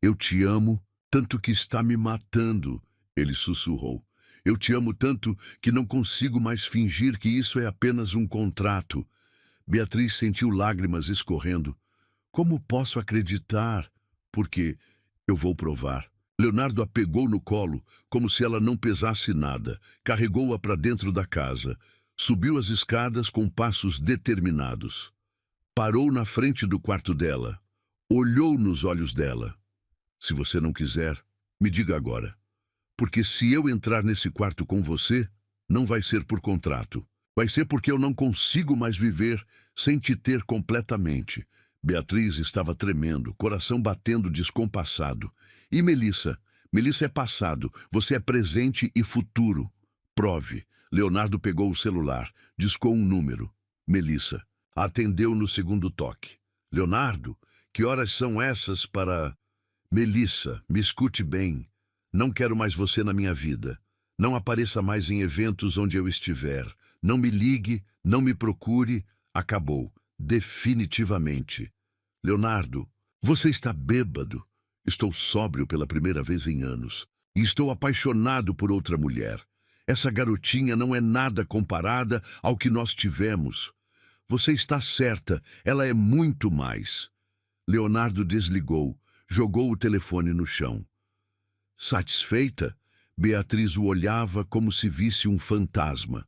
Eu te amo tanto que está me matando, ele sussurrou. Eu te amo tanto que não consigo mais fingir que isso é apenas um contrato. Beatriz sentiu lágrimas escorrendo. Como posso acreditar? Porque eu vou provar. Leonardo a pegou no colo, como se ela não pesasse nada. Carregou-a para dentro da casa. Subiu as escadas com passos determinados. Parou na frente do quarto dela. Olhou nos olhos dela. Se você não quiser, me diga agora. Porque se eu entrar nesse quarto com você, não vai ser por contrato. Vai ser porque eu não consigo mais viver sem te ter completamente. Beatriz estava tremendo, coração batendo descompassado. E Melissa? Melissa é passado, você é presente e futuro. Prove. Leonardo pegou o celular, discou um número. Melissa. Atendeu no segundo toque. Leonardo, que horas são essas para... Melissa, me escute bem. Não quero mais você na minha vida. Não apareça mais em eventos onde eu estiver. Não me ligue, não me procure. Acabou, definitivamente. Leonardo, você está bêbado. Estou sóbrio pela primeira vez em anos. E estou apaixonado por outra mulher. Essa garotinha não é nada comparada ao que nós tivemos. Você está certa, ela é muito mais. Leonardo desligou, jogou o telefone no chão. Satisfeita, Beatriz o olhava como se visse um fantasma.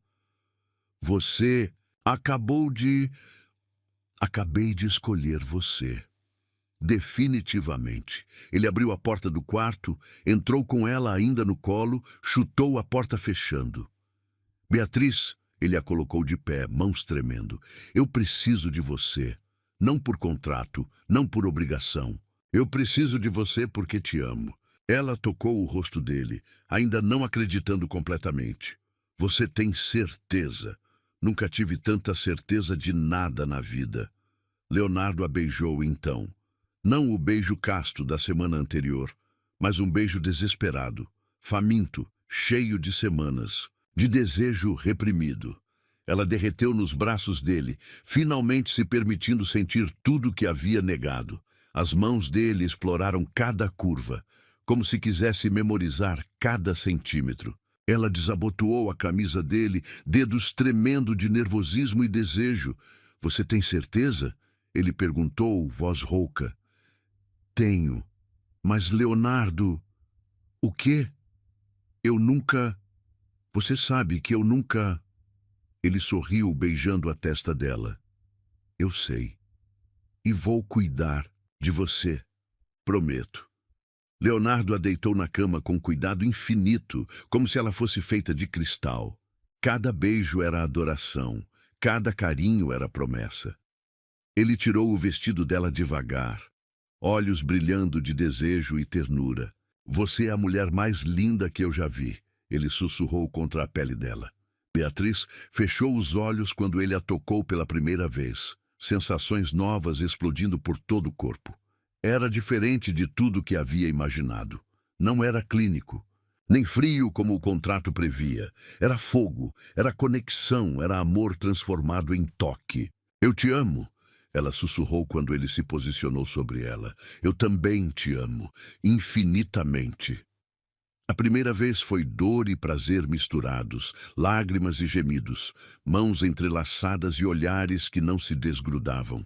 Você acabou de... Acabei de escolher você. Definitivamente. Ele abriu a porta do quarto, entrou com ela ainda no colo, chutou a porta fechando. Beatriz, ele a colocou de pé, mãos tremendo. Eu preciso de você. Não por contrato, não por obrigação. Eu preciso de você porque te amo. Ela tocou o rosto dele, ainda não acreditando completamente. Você tem certeza? Nunca tive tanta certeza de nada na vida. Leonardo a beijou então. Não o beijo casto da semana anterior, mas um beijo desesperado, faminto, cheio de semanas, de desejo reprimido. Ela derreteu nos braços dele, finalmente se permitindo sentir tudo o que havia negado. As mãos dele exploraram cada curva, como se quisesse memorizar cada centímetro. Ela desabotoou a camisa dele, dedos tremendo de nervosismo e desejo. Você tem certeza? Ele perguntou, voz rouca. Tenho. Mas, Leonardo... O quê? Eu nunca... Você sabe que eu nunca... Ele sorriu, beijando a testa dela. Eu sei. E vou cuidar de você. Prometo. Leonardo a deitou na cama com cuidado infinito, como se ela fosse feita de cristal. Cada beijo era adoração, cada carinho era promessa. Ele tirou o vestido dela devagar, olhos brilhando de desejo e ternura. Você é a mulher mais linda que eu já vi, ele sussurrou contra a pele dela. Beatriz fechou os olhos quando ele a tocou pela primeira vez, sensações novas explodindo por todo o corpo. Era diferente de tudo que havia imaginado. Não era clínico, nem frio como o contrato previa. Era fogo, era conexão, era amor transformado em toque. Eu te amo, ela sussurrou quando ele se posicionou sobre ela. Eu também te amo, infinitamente. A primeira vez foi dor e prazer misturados, lágrimas e gemidos, mãos entrelaçadas e olhares que não se desgrudavam.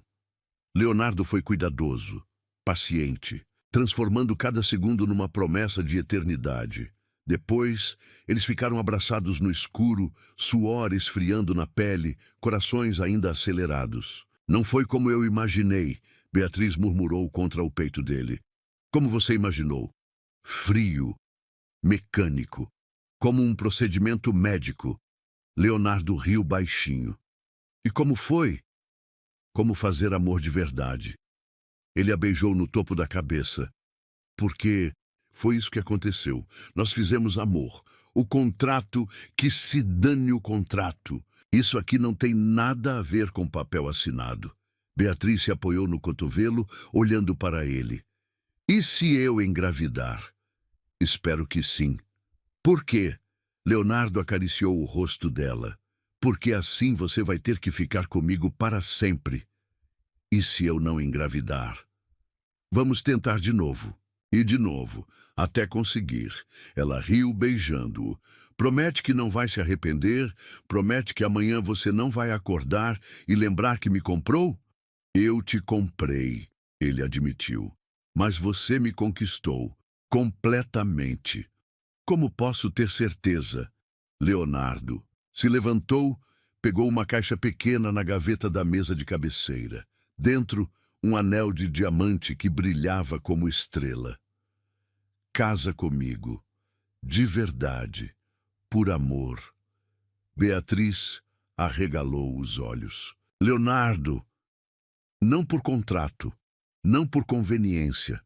Leonardo foi cuidadoso, paciente, transformando cada segundo numa promessa de eternidade. Depois, eles ficaram abraçados no escuro, suor esfriando na pele, corações ainda acelerados. Não foi como eu imaginei, Beatriz murmurou contra o peito dele. Como você imaginou? Frio, mecânico, como um procedimento médico. Leonardo riu baixinho. E como foi? Como fazer amor de verdade. Ele a beijou no topo da cabeça. Porque foi isso que aconteceu. Nós fizemos amor. O contrato, que se dane o contrato. Isso aqui não tem nada a ver com papel assinado. Beatriz se apoiou no cotovelo, olhando para ele. E se eu engravidar? Espero que sim. Por quê? Leonardo acariciou o rosto dela. Porque assim você vai ter que ficar comigo para sempre. E se eu não engravidar? Vamos tentar de novo. E de novo, até conseguir. Ela riu beijando-o. Promete que não vai se arrepender? Promete que amanhã você não vai acordar e lembrar que me comprou? Eu te comprei, ele admitiu. Mas você me conquistou. Completamente. Como posso ter certeza? Leonardo se levantou, pegou uma caixa pequena na gaveta da mesa de cabeceira. Dentro, um anel de diamante que brilhava como estrela. Casa comigo. De verdade. Por amor. Beatriz arregalou os olhos. Leonardo, não por contrato, não por conveniência.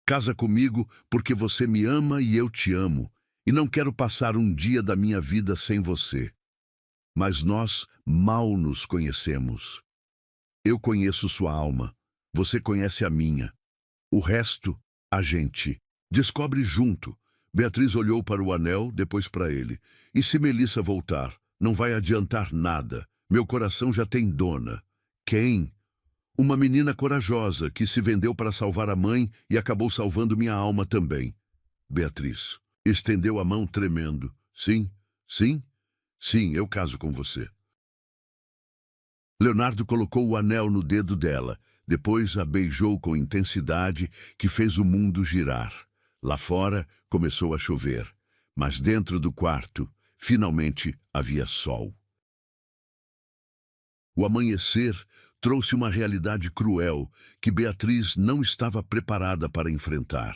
Casa comigo porque você me ama e eu te amo, e não quero passar um dia da minha vida sem você. Mas nós mal nos conhecemos. Eu conheço sua alma, você conhece a minha. O resto, a gente descobre junto. Beatriz olhou para o anel, depois para ele. E se Melissa voltar? Não vai adiantar nada. Meu coração já tem dona. Quem? Uma menina corajosa que se vendeu para salvar a mãe e acabou salvando minha alma também. Beatriz estendeu a mão tremendo. Sim, sim, sim, eu caso com você. Leonardo colocou o anel no dedo dela, depois a beijou com intensidade que fez o mundo girar. Lá fora começou a chover, mas dentro do quarto, finalmente havia sol. O amanhecer trouxe uma realidade cruel que Beatriz não estava preparada para enfrentar.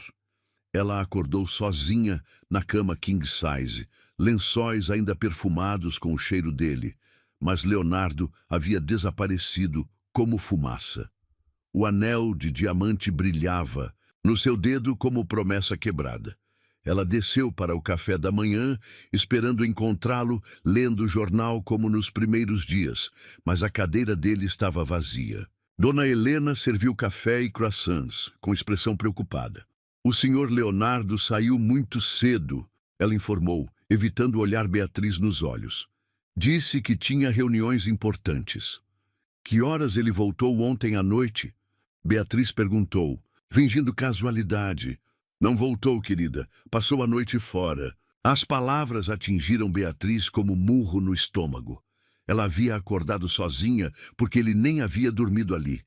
Ela acordou sozinha na cama king size, lençóis ainda perfumados com o cheiro dele, mas Leonardo havia desaparecido como fumaça. O anel de diamante brilhava no seu dedo como promessa quebrada. Ela desceu para o café da manhã, esperando encontrá-lo lendo o jornal como nos primeiros dias, mas a cadeira dele estava vazia. Dona Helena serviu café e croissants, com expressão preocupada. O senhor Leonardo saiu muito cedo, ela informou, evitando olhar Beatriz nos olhos. Disse que tinha reuniões importantes. Que horas ele voltou ontem à noite? Beatriz perguntou, fingindo casualidade. Não voltou, querida. Passou a noite fora. As palavras atingiram Beatriz como murro no estômago. Ela havia acordado sozinha porque ele nem havia dormido ali.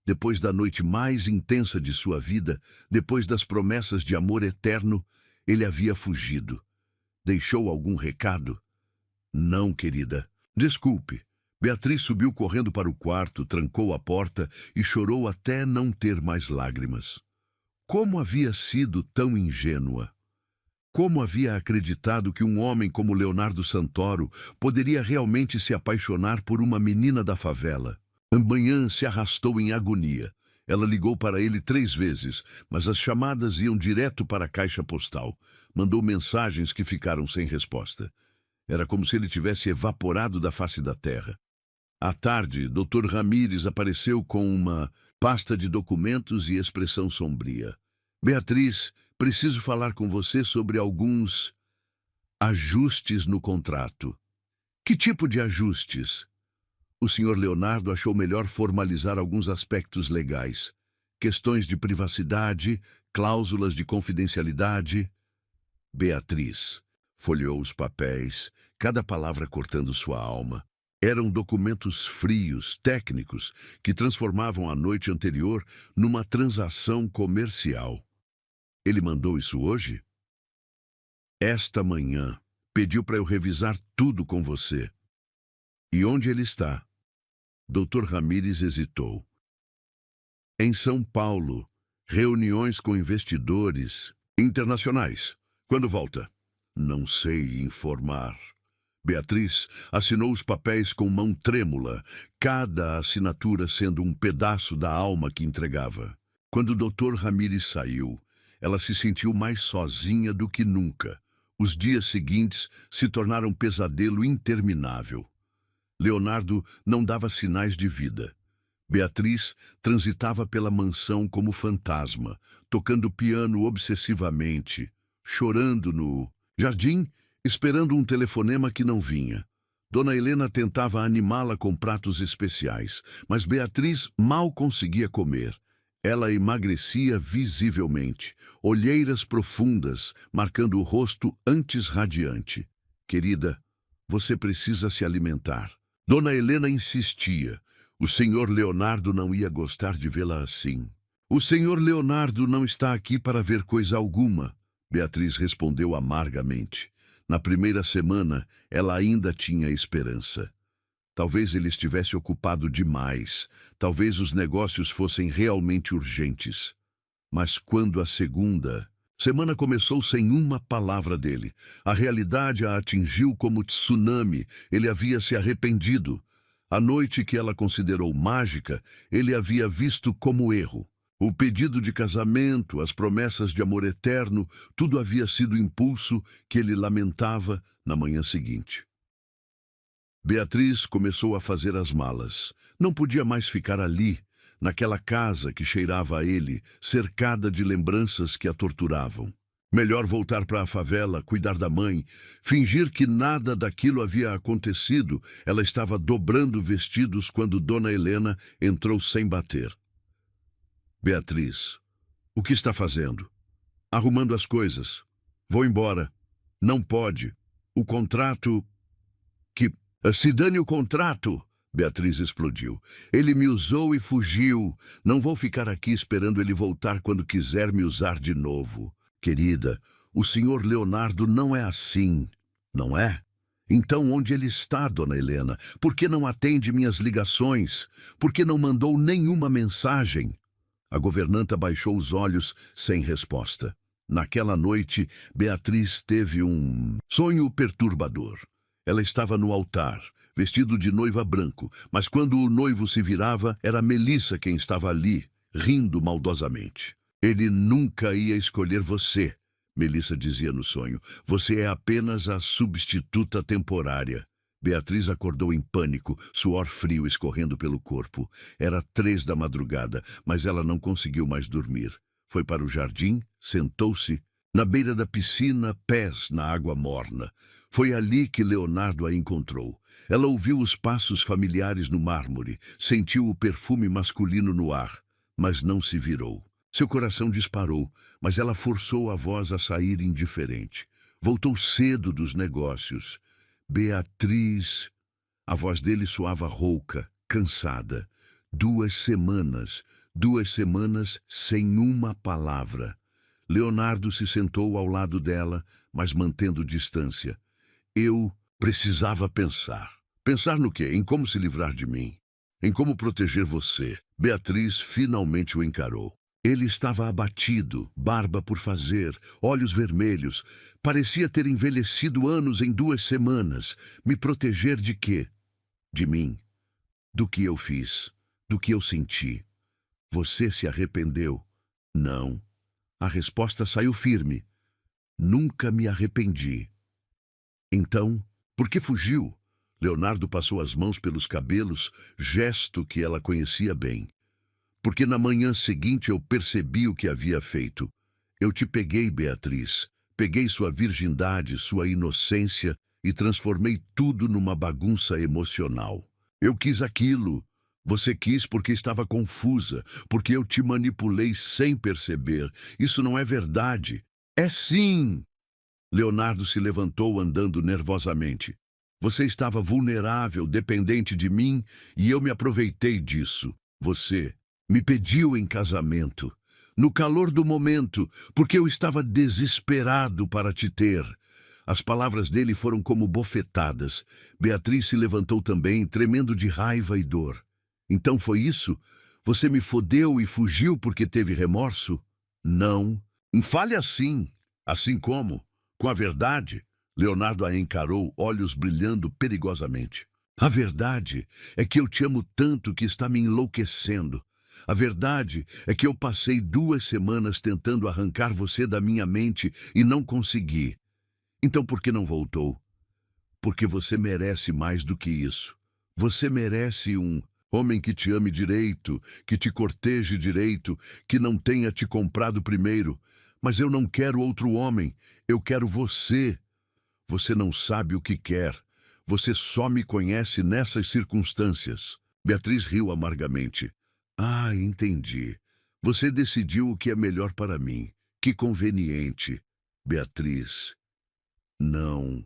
Depois da noite mais intensa de sua vida, depois das promessas de amor eterno, ele havia fugido. Deixou algum recado? Não, querida. Desculpe. Beatriz subiu correndo para o quarto, trancou a porta e chorou até não ter mais lágrimas. Como havia sido tão ingênua? Como havia acreditado que um homem como Leonardo Santoro poderia realmente se apaixonar por uma menina da favela? A manhã se arrastou em agonia. Ela ligou para ele 3 vezes, mas as chamadas iam direto para a caixa postal. Mandou mensagens que ficaram sem resposta. Era como se ele tivesse evaporado da face da terra. À tarde, Dr. Ramírez apareceu com uma pasta de documentos e expressão sombria. Beatriz, preciso falar com você sobre alguns ajustes no contrato. Que tipo de ajustes? O senhor Leonardo achou melhor formalizar alguns aspectos legais. Questões de privacidade, cláusulas de confidencialidade. Beatriz folheou os papéis, cada palavra cortando sua alma. Eram documentos frios, técnicos, que transformavam a noite anterior numa transação comercial. Ele mandou isso hoje? Esta manhã. Pediu para eu revisar tudo com você. E onde ele está? Dr. Ramírez hesitou. Em São Paulo. Reuniões com investidores internacionais. Quando volta? Não sei informar. Beatriz assinou os papéis com mão trêmula, cada assinatura sendo um pedaço da alma que entregava. Quando o Dr. Ramírez saiu, ela se sentiu mais sozinha do que nunca. Os dias seguintes se tornaram um pesadelo interminável. Leonardo não dava sinais de vida. Beatriz transitava pela mansão como fantasma, tocando piano obsessivamente, chorando no jardim, esperando um telefonema que não vinha. Dona Helena tentava animá-la com pratos especiais, mas Beatriz mal conseguia comer. Ela emagrecia visivelmente, olheiras profundas, marcando o rosto antes radiante. Querida, você precisa se alimentar. Dona Helena insistia. O senhor Leonardo não ia gostar de vê-la assim. O senhor Leonardo não está aqui para ver coisa alguma, Beatriz respondeu amargamente. Na primeira semana, ela ainda tinha esperança. Talvez ele estivesse ocupado demais. Talvez os negócios fossem realmente urgentes. Mas quando a segunda semana começou sem uma palavra dele, a realidade a atingiu como tsunami. Ele havia se arrependido. A noite que ela considerou mágica, ele havia visto como erro. O pedido de casamento, as promessas de amor eterno, tudo havia sido impulso que ele lamentava na manhã seguinte. Beatriz começou a fazer as malas. Não podia mais ficar ali, naquela casa que cheirava a ele, cercada de lembranças que a torturavam. Melhor voltar para a favela, cuidar da mãe, fingir que nada daquilo havia acontecido. Ela estava dobrando vestidos quando Dona Helena entrou sem bater. Beatriz, o que está fazendo? Arrumando as coisas. Vou embora. Não pode. O contrato... Que... Se dane o contrato! Beatriz explodiu. Ele me usou e fugiu. Não vou ficar aqui esperando ele voltar quando quiser me usar de novo. Querida, o senhor Leonardo não é assim, não é? Então onde ele está, Dona Helena? Por que não atende minhas ligações? Por que não mandou nenhuma mensagem? A governanta baixou os olhos sem resposta. Naquela noite, Beatriz teve um sonho perturbador. Ela estava no altar, vestido de noiva branco, mas quando o noivo se virava, era Melissa quem estava ali, rindo maldosamente. Ele nunca ia escolher você, Melissa dizia no sonho. Você é apenas a substituta temporária. Beatriz acordou em pânico, suor frio escorrendo pelo corpo. Era 3 da madrugada, mas ela não conseguiu mais dormir. Foi para o jardim, sentou-se, na beira da piscina, pés na água morna. Foi ali que Leonardo a encontrou. Ela ouviu os passos familiares no mármore, sentiu o perfume masculino no ar, mas não se virou. Seu coração disparou, mas ela forçou a voz a sair indiferente. Voltou cedo dos negócios. Beatriz... A voz dele soava rouca, cansada. 2 semanas sem uma palavra. Leonardo se sentou ao lado dela, mas mantendo distância. Eu precisava pensar. Pensar no quê? Em como se livrar de mim. Em como proteger você. Beatriz finalmente o encarou. Ele estava abatido, barba por fazer, olhos vermelhos. Parecia ter envelhecido anos em 2 semanas. Me proteger de quê? De mim. Do que eu fiz. Do que eu senti. Você se arrependeu? Não. A resposta saiu firme. Nunca me arrependi. Então, por que fugiu? Leonardo passou as mãos pelos cabelos, gesto que ela conhecia bem. Porque na manhã seguinte eu percebi o que havia feito. Eu te peguei, Beatriz. Peguei sua virgindade, sua inocência e transformei tudo numa bagunça emocional. Eu quis aquilo. Você quis porque estava confusa, porque eu te manipulei sem perceber. Isso não é verdade. É sim! Leonardo se levantou andando nervosamente. Você estava vulnerável, dependente de mim, e eu me aproveitei disso. Você me pediu em casamento, no calor do momento, porque eu estava desesperado para te ter. As palavras dele foram como bofetadas. Beatriz se levantou também, tremendo de raiva e dor. Então foi isso? Você me fodeu e fugiu porque teve remorso? Não. Fale assim. Assim como? Com a verdade? Leonardo a encarou, olhos brilhando perigosamente. A verdade é que eu te amo tanto que está me enlouquecendo. A verdade é que eu passei 2 semanas tentando arrancar você da minha mente e não consegui. Então por que não voltou? Porque você merece mais do que isso. Você merece um homem que te ame direito, que te corteje direito, que não tenha te comprado primeiro. Mas eu não quero outro homem, eu quero você. Você não sabe o que quer. Você só me conhece nessas circunstâncias. Beatriz riu amargamente. Ah, entendi. Você decidiu o que é melhor para mim. Que conveniente. Beatriz. Não.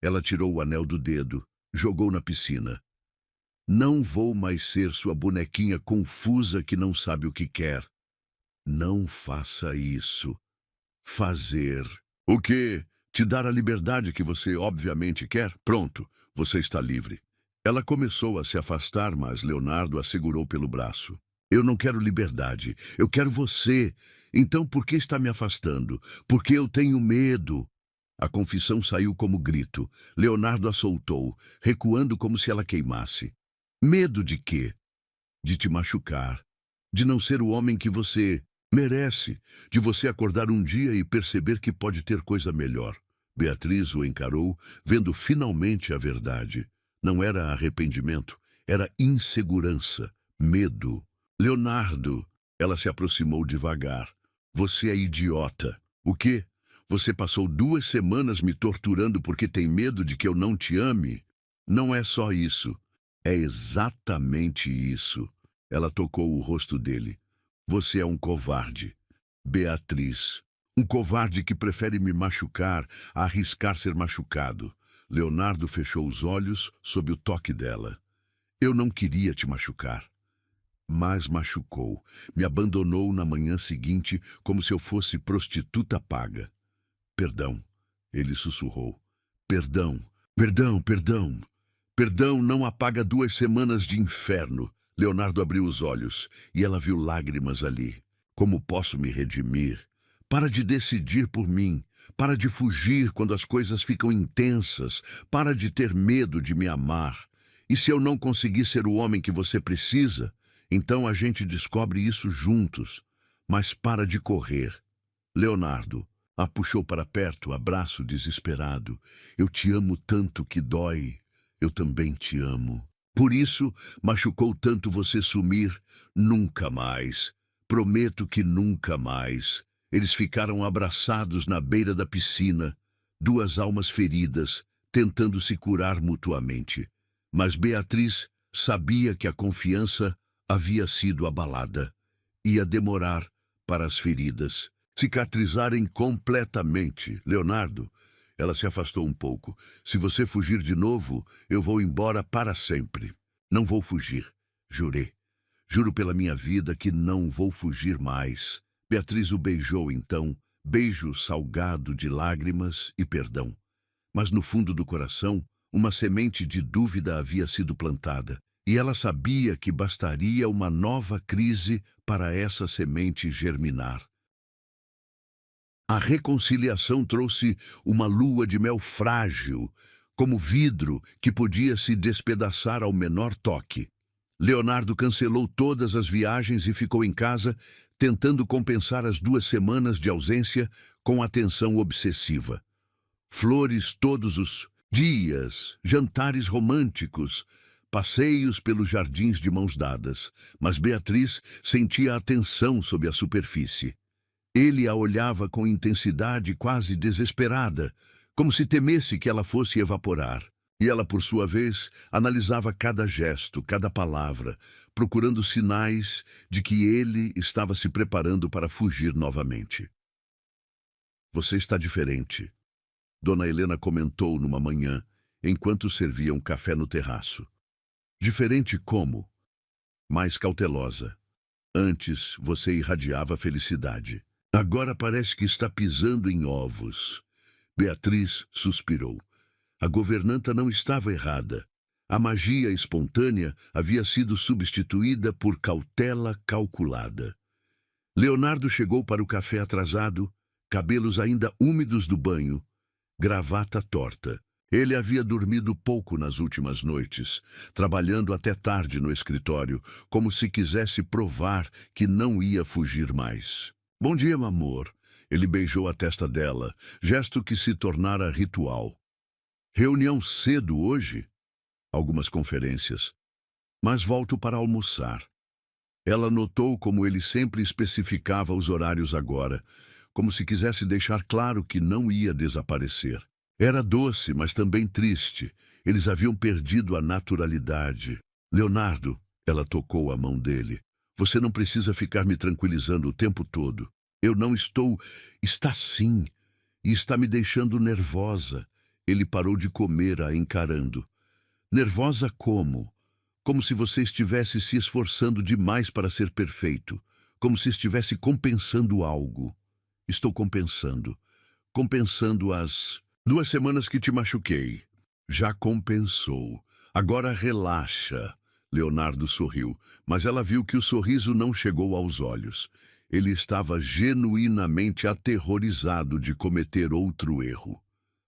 Ela tirou o anel do dedo, jogou na piscina. Não vou mais ser sua bonequinha confusa que não sabe o que quer. Não faça isso. Fazer. O quê? Te dar a liberdade que você obviamente quer? Pronto, você está livre. Ela começou a se afastar, mas Leonardo a segurou pelo braço. Eu não quero liberdade, eu quero você. Então por que está me afastando? Porque eu tenho medo. A confissão saiu como grito. Leonardo a soltou, recuando como se ela queimasse. Medo de quê? De te machucar. De não ser o homem que você merece. De você acordar um dia e perceber que pode ter coisa melhor. Beatriz o encarou, vendo finalmente a verdade. Não era arrependimento, era insegurança, medo. Leonardo, ela se aproximou devagar. Você é idiota. O quê? Você passou 2 semanas me torturando porque tem medo de que eu não te ame? Não é só isso. É exatamente isso. Ela tocou o rosto dele. Você é um covarde. Beatriz. Um covarde que prefere me machucar a arriscar ser machucado. Leonardo fechou os olhos sob o toque dela. Eu não queria te machucar. Mas machucou. Me abandonou na manhã seguinte como se eu fosse prostituta paga. Perdão, ele sussurrou. Perdão, perdão, perdão. Perdão não apaga 2 semanas de inferno. Leonardo abriu os olhos e ela viu lágrimas ali. Como posso me redimir? Para de decidir por mim. Para de fugir quando as coisas ficam intensas. Para de ter medo de me amar. E se eu não conseguir ser o homem que você precisa, então a gente descobre isso juntos. Mas para de correr. Leonardo a puxou para perto, abraço desesperado. Eu te amo tanto que dói. Eu também te amo. Por isso, machucou tanto você sumir. Nunca mais. Prometo que nunca mais. Eles ficaram abraçados na beira da piscina, 2 almas feridas, tentando se curar mutuamente. Mas Beatriz sabia que a confiança havia sido abalada. Ia demorar para as feridas cicatrizarem completamente. Leonardo, ela se afastou um pouco. Se você fugir de novo, eu vou embora para sempre. Não vou fugir, jurei. Juro pela minha vida que não vou fugir mais. Beatriz o beijou então, beijo salgado de lágrimas e perdão. Mas no fundo do coração, uma semente de dúvida havia sido plantada. E ela sabia que bastaria uma nova crise para essa semente germinar. A reconciliação trouxe uma lua de mel frágil, como vidro que podia se despedaçar ao menor toque. Leonardo cancelou todas as viagens e ficou em casa, tentando compensar as 2 semanas de ausência com atenção obsessiva. Flores todos os dias, jantares românticos, passeios pelos jardins de mãos dadas, mas Beatriz sentia a tensão sob a superfície. Ele a olhava com intensidade quase desesperada, como se temesse que ela fosse evaporar. E ela, por sua vez, analisava cada gesto, cada palavra, procurando sinais de que ele estava se preparando para fugir novamente. Você está diferente, Dona Helena comentou numa manhã, enquanto serviam café no terraço. Diferente como? Mais cautelosa. Antes você irradiava felicidade. Agora parece que está pisando em ovos. Beatriz suspirou. A governanta não estava errada. A magia espontânea havia sido substituída por cautela calculada. Leonardo chegou para o café atrasado, cabelos ainda úmidos do banho, gravata torta. Ele havia dormido pouco nas últimas noites, trabalhando até tarde no escritório, como se quisesse provar que não ia fugir mais. Bom dia, meu amor. Ele beijou a testa dela, gesto que se tornara ritual. Reunião cedo hoje? Algumas conferências. Mas volto para almoçar. Ela notou como ele sempre especificava os horários agora, como se quisesse deixar claro que não ia desaparecer. Era doce, mas também triste. Eles haviam perdido a naturalidade. Leonardo, ela tocou a mão dele. Você não precisa ficar me tranquilizando o tempo todo. Eu não estou... Está sim. E está me deixando nervosa. Ele parou de comer, a encarando. Nervosa como? Como se você estivesse se esforçando demais para ser perfeito. Como se estivesse compensando algo. Estou compensando. Compensando as 2 semanas que te machuquei. Já compensou. Agora relaxa. Leonardo sorriu, mas ela viu que o sorriso não chegou aos olhos. Ele estava genuinamente aterrorizado de cometer outro erro.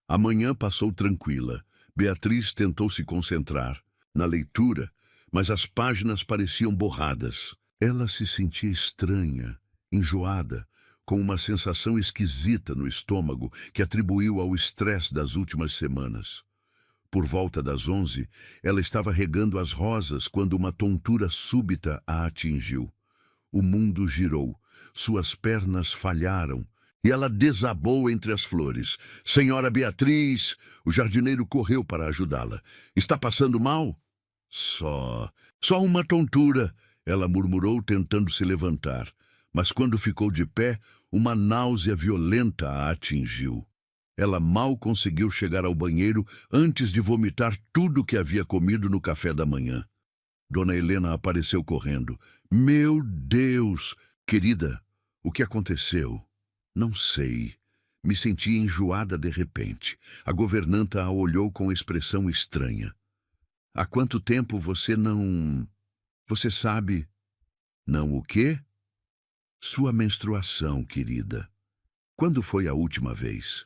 A manhã passou tranquila. Beatriz tentou se concentrar na leitura, mas as páginas pareciam borradas. Ela se sentia estranha, enjoada, com uma sensação esquisita no estômago que atribuiu ao estresse das últimas semanas. Por volta das 11, ela estava regando as rosas quando uma tontura súbita a atingiu. O mundo girou, suas pernas falharam e ela desabou entre as flores. Senhora Beatriz! O jardineiro correu para ajudá-la. Está passando mal? Só uma tontura, ela murmurou, tentando se levantar. Mas quando ficou de pé, uma náusea violenta a atingiu. Ela mal conseguiu chegar ao banheiro antes de vomitar tudo o que havia comido no café da manhã. Dona Helena apareceu correndo. Meu Deus! Querida, o que aconteceu? Não sei. Me senti enjoada de repente. A governanta a olhou com expressão estranha. Há quanto tempo você não... Você sabe... Não o quê? Sua menstruação, querida. Quando foi a última vez?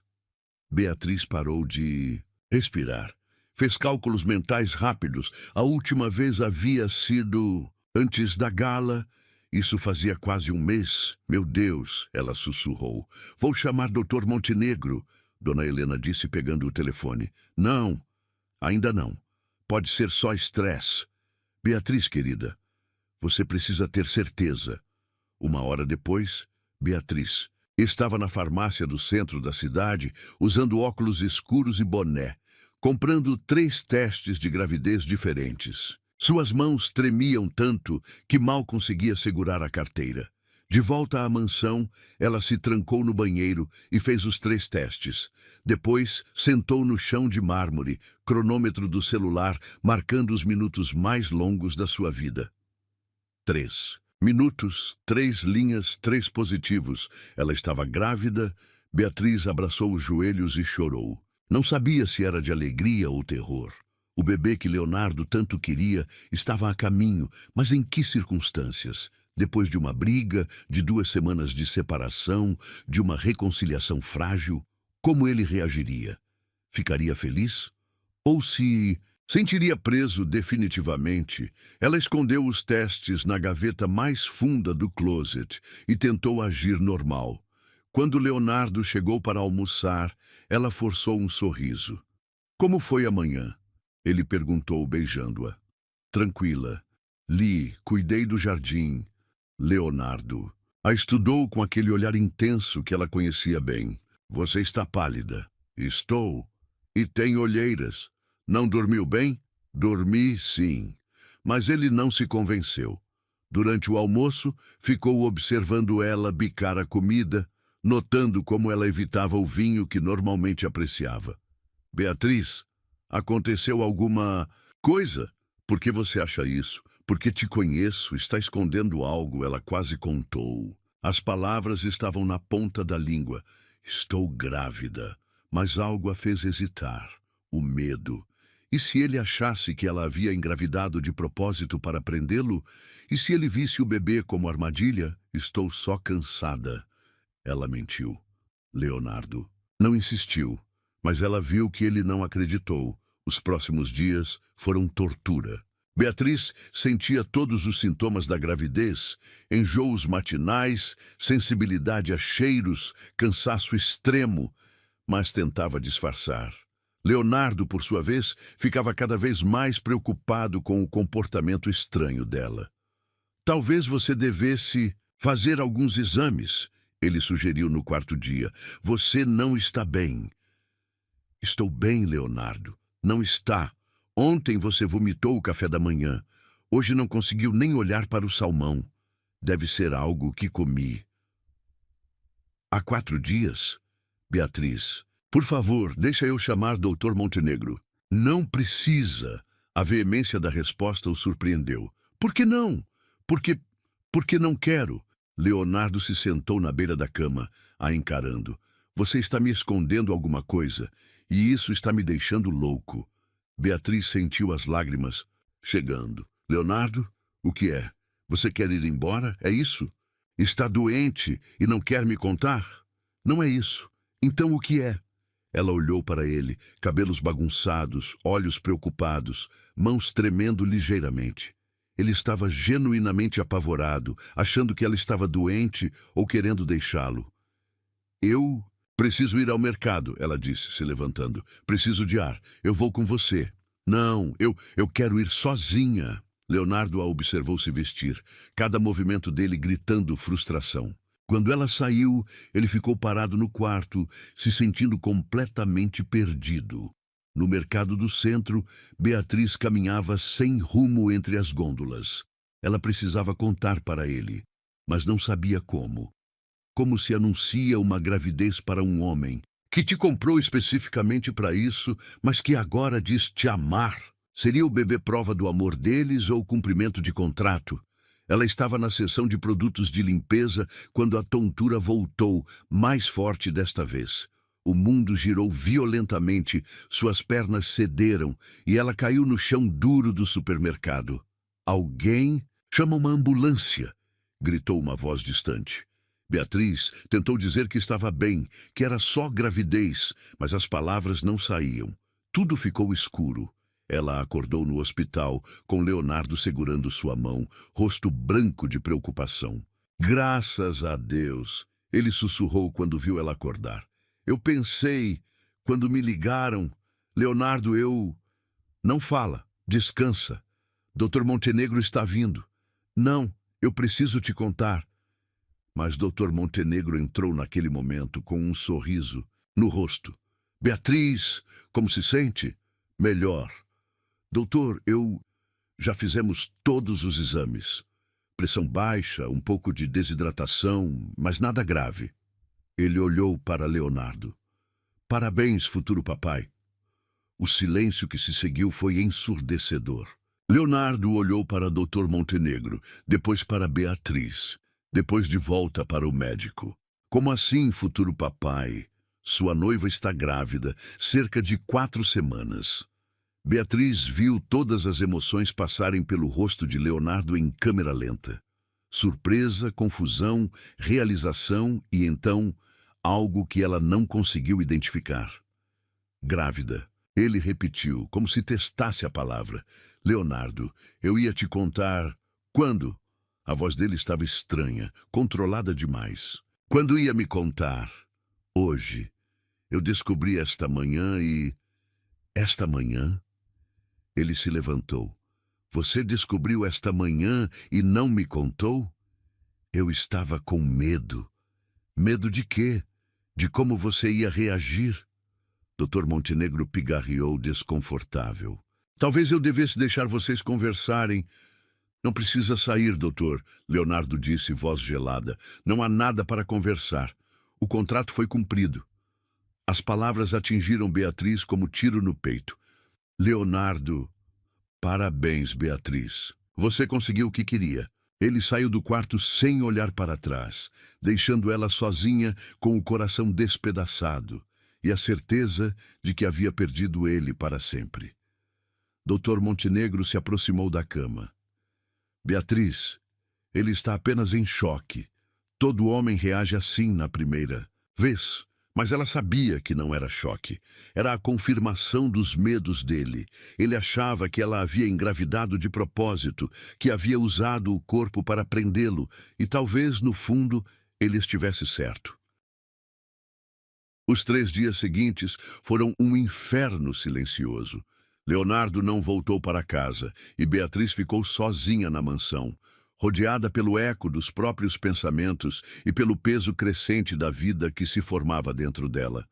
Beatriz parou de respirar. Fez cálculos mentais rápidos. A última vez havia sido antes da gala. Isso fazia quase um mês. Meu Deus, ela sussurrou. Vou chamar Dr. Montenegro, Dona Helena disse pegando o telefone. Não, ainda não. Pode ser só estresse. Beatriz, querida, você precisa ter certeza. Uma hora depois, Beatriz estava na farmácia do centro da cidade, usando óculos escuros e boné, comprando 3 testes de gravidez diferentes. Suas mãos tremiam tanto que mal conseguia segurar a carteira. De volta à mansão, ela se trancou no banheiro e fez os 3 testes. Depois, sentou no chão de mármore, cronômetro do celular, marcando os minutos mais longos da sua vida. 3 minutos, 3 linhas, 3 positivos. Ela estava grávida. Beatriz abraçou os joelhos e chorou. Não sabia se era de alegria ou terror. O bebê que Leonardo tanto queria estava a caminho, mas em que circunstâncias? Depois de uma briga, de 2 semanas de separação, de uma reconciliação frágil, como ele reagiria? Ficaria feliz? Ou se sentiria preso definitivamente? Ela escondeu os testes na gaveta mais funda do closet e tentou agir normal. Quando Leonardo chegou para almoçar, ela forçou um sorriso. Como foi amanhã? Ele perguntou, beijando-a. Tranquila. Li, cuidei do jardim. Leonardo a estudou com aquele olhar intenso que ela conhecia bem. Você está pálida. Estou. E tem olheiras. Não dormiu bem? Dormi, sim. Mas ele não se convenceu. Durante o almoço, ficou observando ela bicar a comida, notando como ela evitava o vinho que normalmente apreciava. Beatriz, aconteceu alguma coisa? Por que você acha isso? Porque te conheço, está escondendo algo, ela quase contou. As palavras estavam na ponta da língua. Estou grávida. Mas algo a fez hesitar. O medo. E se ele achasse que ela havia engravidado de propósito para prendê-lo? E se ele visse o bebê como armadilha? Estou só cansada. Ela mentiu. Leonardo não insistiu, mas ela viu que ele não acreditou. Os próximos dias foram tortura. Beatriz sentia todos os sintomas da gravidez, enjoos matinais, sensibilidade a cheiros, cansaço extremo, mas tentava disfarçar. Leonardo, por sua vez, ficava cada vez mais preocupado com o comportamento estranho dela. Talvez você devesse fazer alguns exames, ele sugeriu no 4º dia. Você não está bem. Estou bem, Leonardo. Não está. Ontem você vomitou o café da manhã. Hoje não conseguiu nem olhar para o salmão. Deve ser algo que comi. Há 4 dias? Beatriz, por favor, deixa eu chamar Dr. Montenegro. Não precisa. A veemência da resposta o surpreendeu. Por que não? Porque não quero. Leonardo se sentou na beira da cama, a encarando. Você está me escondendo alguma coisa, e isso está me deixando louco. Beatriz sentiu as lágrimas chegando. Leonardo, o que é? Você quer ir embora? É isso? Está doente e não quer me contar? Não é isso. Então o que é? Ela olhou para ele, cabelos bagunçados, olhos preocupados, mãos tremendo ligeiramente. Ele estava genuinamente apavorado, achando que ela estava doente ou querendo deixá-lo. Eu preciso ir ao mercado, ela disse, se levantando. Preciso de ar. Eu vou com você. Não, eu quero ir sozinha. Leonardo a observou se vestir, cada movimento dele gritando frustração. Quando ela saiu, ele ficou parado no quarto, se sentindo completamente perdido. No mercado do centro, Beatriz caminhava sem rumo entre as gôndolas. Ela precisava contar para ele, mas não sabia como. Como se anuncia uma gravidez para um homem que te comprou especificamente para isso, mas que agora diz te amar. Seria o bebê prova do amor deles ou cumprimento de contrato? Ela estava na seção de produtos de limpeza quando a tontura voltou, mais forte desta vez. O mundo girou violentamente, suas pernas cederam e ela caiu no chão duro do supermercado. Alguém chama uma ambulância, gritou uma voz distante. Beatriz tentou dizer que estava bem, que era só gravidez, mas as palavras não saíam. Tudo ficou escuro. Ela acordou no hospital, com Leonardo segurando sua mão, rosto branco de preocupação. Graças a Deus! Ele sussurrou quando viu ela acordar. Eu pensei, quando me ligaram, Leonardo, eu... Não fala, descansa. Dr. Montenegro está vindo. Não, eu preciso te contar. Mas Dr. Montenegro entrou naquele momento com um sorriso no rosto. Beatriz, como se sente? Melhor. Doutor, já fizemos todos os exames. Pressão baixa, um pouco de desidratação, mas nada grave. Ele olhou para Leonardo. Parabéns, futuro papai. O silêncio que se seguiu foi ensurdecedor. Leonardo olhou para Dr. Montenegro, depois para Beatriz, depois de volta para o médico. Como assim, futuro papai? Sua noiva está grávida, cerca de 4 semanas. Beatriz viu todas as emoções passarem pelo rosto de Leonardo em câmera lenta. Surpresa, confusão, realização e então algo que ela não conseguiu identificar. Grávida. Ele repetiu, como se testasse a palavra. Leonardo, eu ia te contar... Quando? A voz dele estava estranha, controlada demais. Quando ia me contar? Hoje. Eu descobri esta manhã e... Esta manhã? Ele se levantou. Você descobriu esta manhã e não me contou? Eu estava com medo. Medo de quê? De como você ia reagir? Dr. Montenegro pigarreou desconfortável. Talvez eu devesse deixar vocês conversarem. Não precisa sair, doutor, Leonardo disse, voz gelada. Não há nada para conversar. O contrato foi cumprido. As palavras atingiram Beatriz como tiro no peito. Leonardo, parabéns, Beatriz. Você conseguiu o que queria. Ele saiu do quarto sem olhar para trás, deixando ela sozinha com o coração despedaçado e a certeza de que havia perdido ele para sempre. Dr. Montenegro se aproximou da cama. Beatriz, ele está apenas em choque. Todo homem reage assim na primeira vez. Mas ela sabia que não era choque. Era a confirmação dos medos dele. Ele achava que ela havia engravidado de propósito, que havia usado o corpo para prendê-lo, e talvez, no fundo, ele estivesse certo. Os 3 dias seguintes foram um inferno silencioso. Leonardo não voltou para casa, e Beatriz ficou sozinha na mansão, rodeada pelo eco dos próprios pensamentos e pelo peso crescente da vida que se formava dentro dela.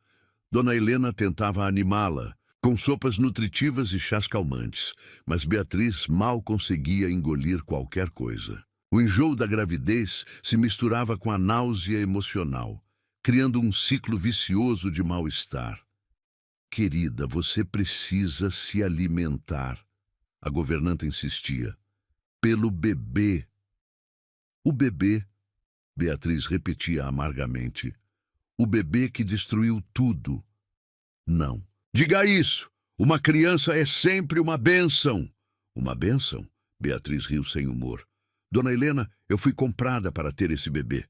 Dona Helena tentava animá-la, com sopas nutritivas e chás calmantes, mas Beatriz mal conseguia engolir qualquer coisa. O enjoo da gravidez se misturava com a náusea emocional, criando um ciclo vicioso de mal-estar. Querida, você precisa se alimentar, a governanta insistia. Pelo bebê. O bebê, Beatriz repetia amargamente. O bebê que destruiu tudo. Não. Diga isso! Uma criança é sempre uma bênção. Uma bênção? Beatriz riu sem humor. Dona Helena, eu fui comprada para ter esse bebê.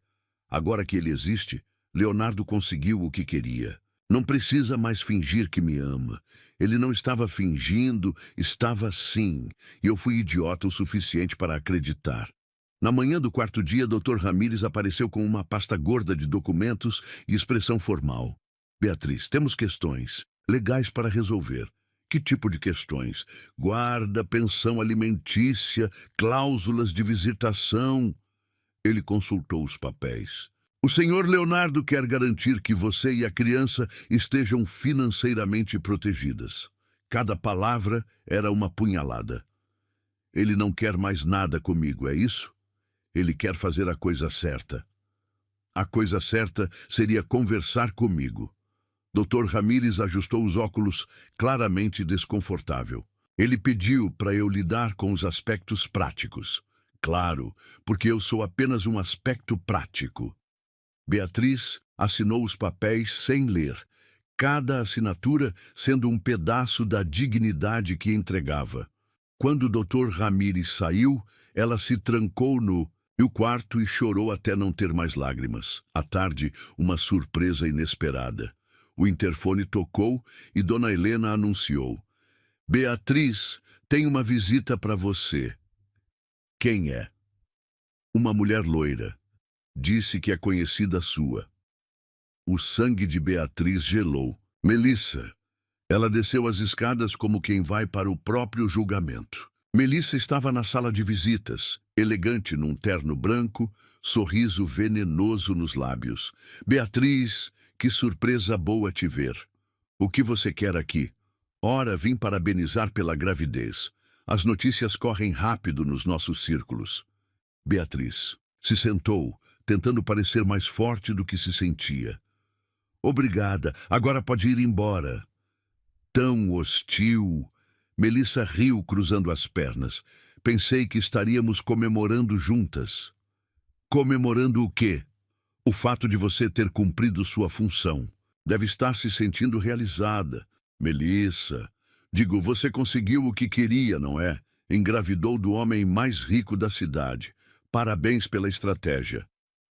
Agora que ele existe, Leonardo conseguiu o que queria. Não precisa mais fingir que me ama. Ele não estava fingindo, estava sim. E eu fui idiota o suficiente para acreditar. Na manhã do 4º dia, Dr. Ramírez apareceu com uma pasta gorda de documentos e expressão formal. Beatriz, temos questões legais para resolver. Que tipo de questões? Guarda, pensão alimentícia, cláusulas de visitação. Ele consultou os papéis. O senhor Leonardo quer garantir que você e a criança estejam financeiramente protegidas. Cada palavra era uma punhalada. Ele não quer mais nada comigo, é isso? Ele quer fazer a coisa certa. A coisa certa seria conversar comigo. Dr. Ramírez ajustou os óculos, claramente desconfortável. Ele pediu para eu lidar com os aspectos práticos. Claro, porque eu sou apenas um aspecto prático. Beatriz assinou os papéis sem ler, cada assinatura sendo um pedaço da dignidade que entregava. Quando o Dr. Ramírez saiu, ela se trancou no quarto e chorou até não ter mais lágrimas. À tarde, uma surpresa inesperada. O interfone tocou e Dona Helena anunciou: Beatriz, tem uma visita para você. Quem é? Uma mulher loira. Disse que é conhecida sua. O sangue de Beatriz gelou. Melissa. Ela desceu as escadas como quem vai para o próprio julgamento. Melissa estava na sala de visitas, elegante num terno branco, sorriso venenoso nos lábios. Beatriz, que surpresa boa te ver. O que você quer aqui? Ora, vim parabenizar pela gravidez. As notícias correm rápido nos nossos círculos. Beatriz se sentou, tentando parecer mais forte do que se sentia. Obrigada, agora pode ir embora. Tão hostil. Melissa riu cruzando as pernas. Pensei que estaríamos comemorando juntas. Comemorando o quê? O fato de você ter cumprido sua função. Deve estar se sentindo realizada. Melissa, digo, você conseguiu o que queria, não é? Engravidou do homem mais rico da cidade. Parabéns pela estratégia.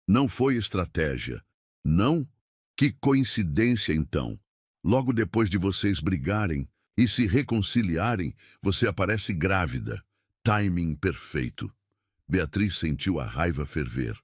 Não foi estratégia. Não? Que coincidência, então. Logo depois de vocês brigarem e se reconciliarem, você aparece grávida. Timing perfeito. Beatriz sentiu a raiva ferver.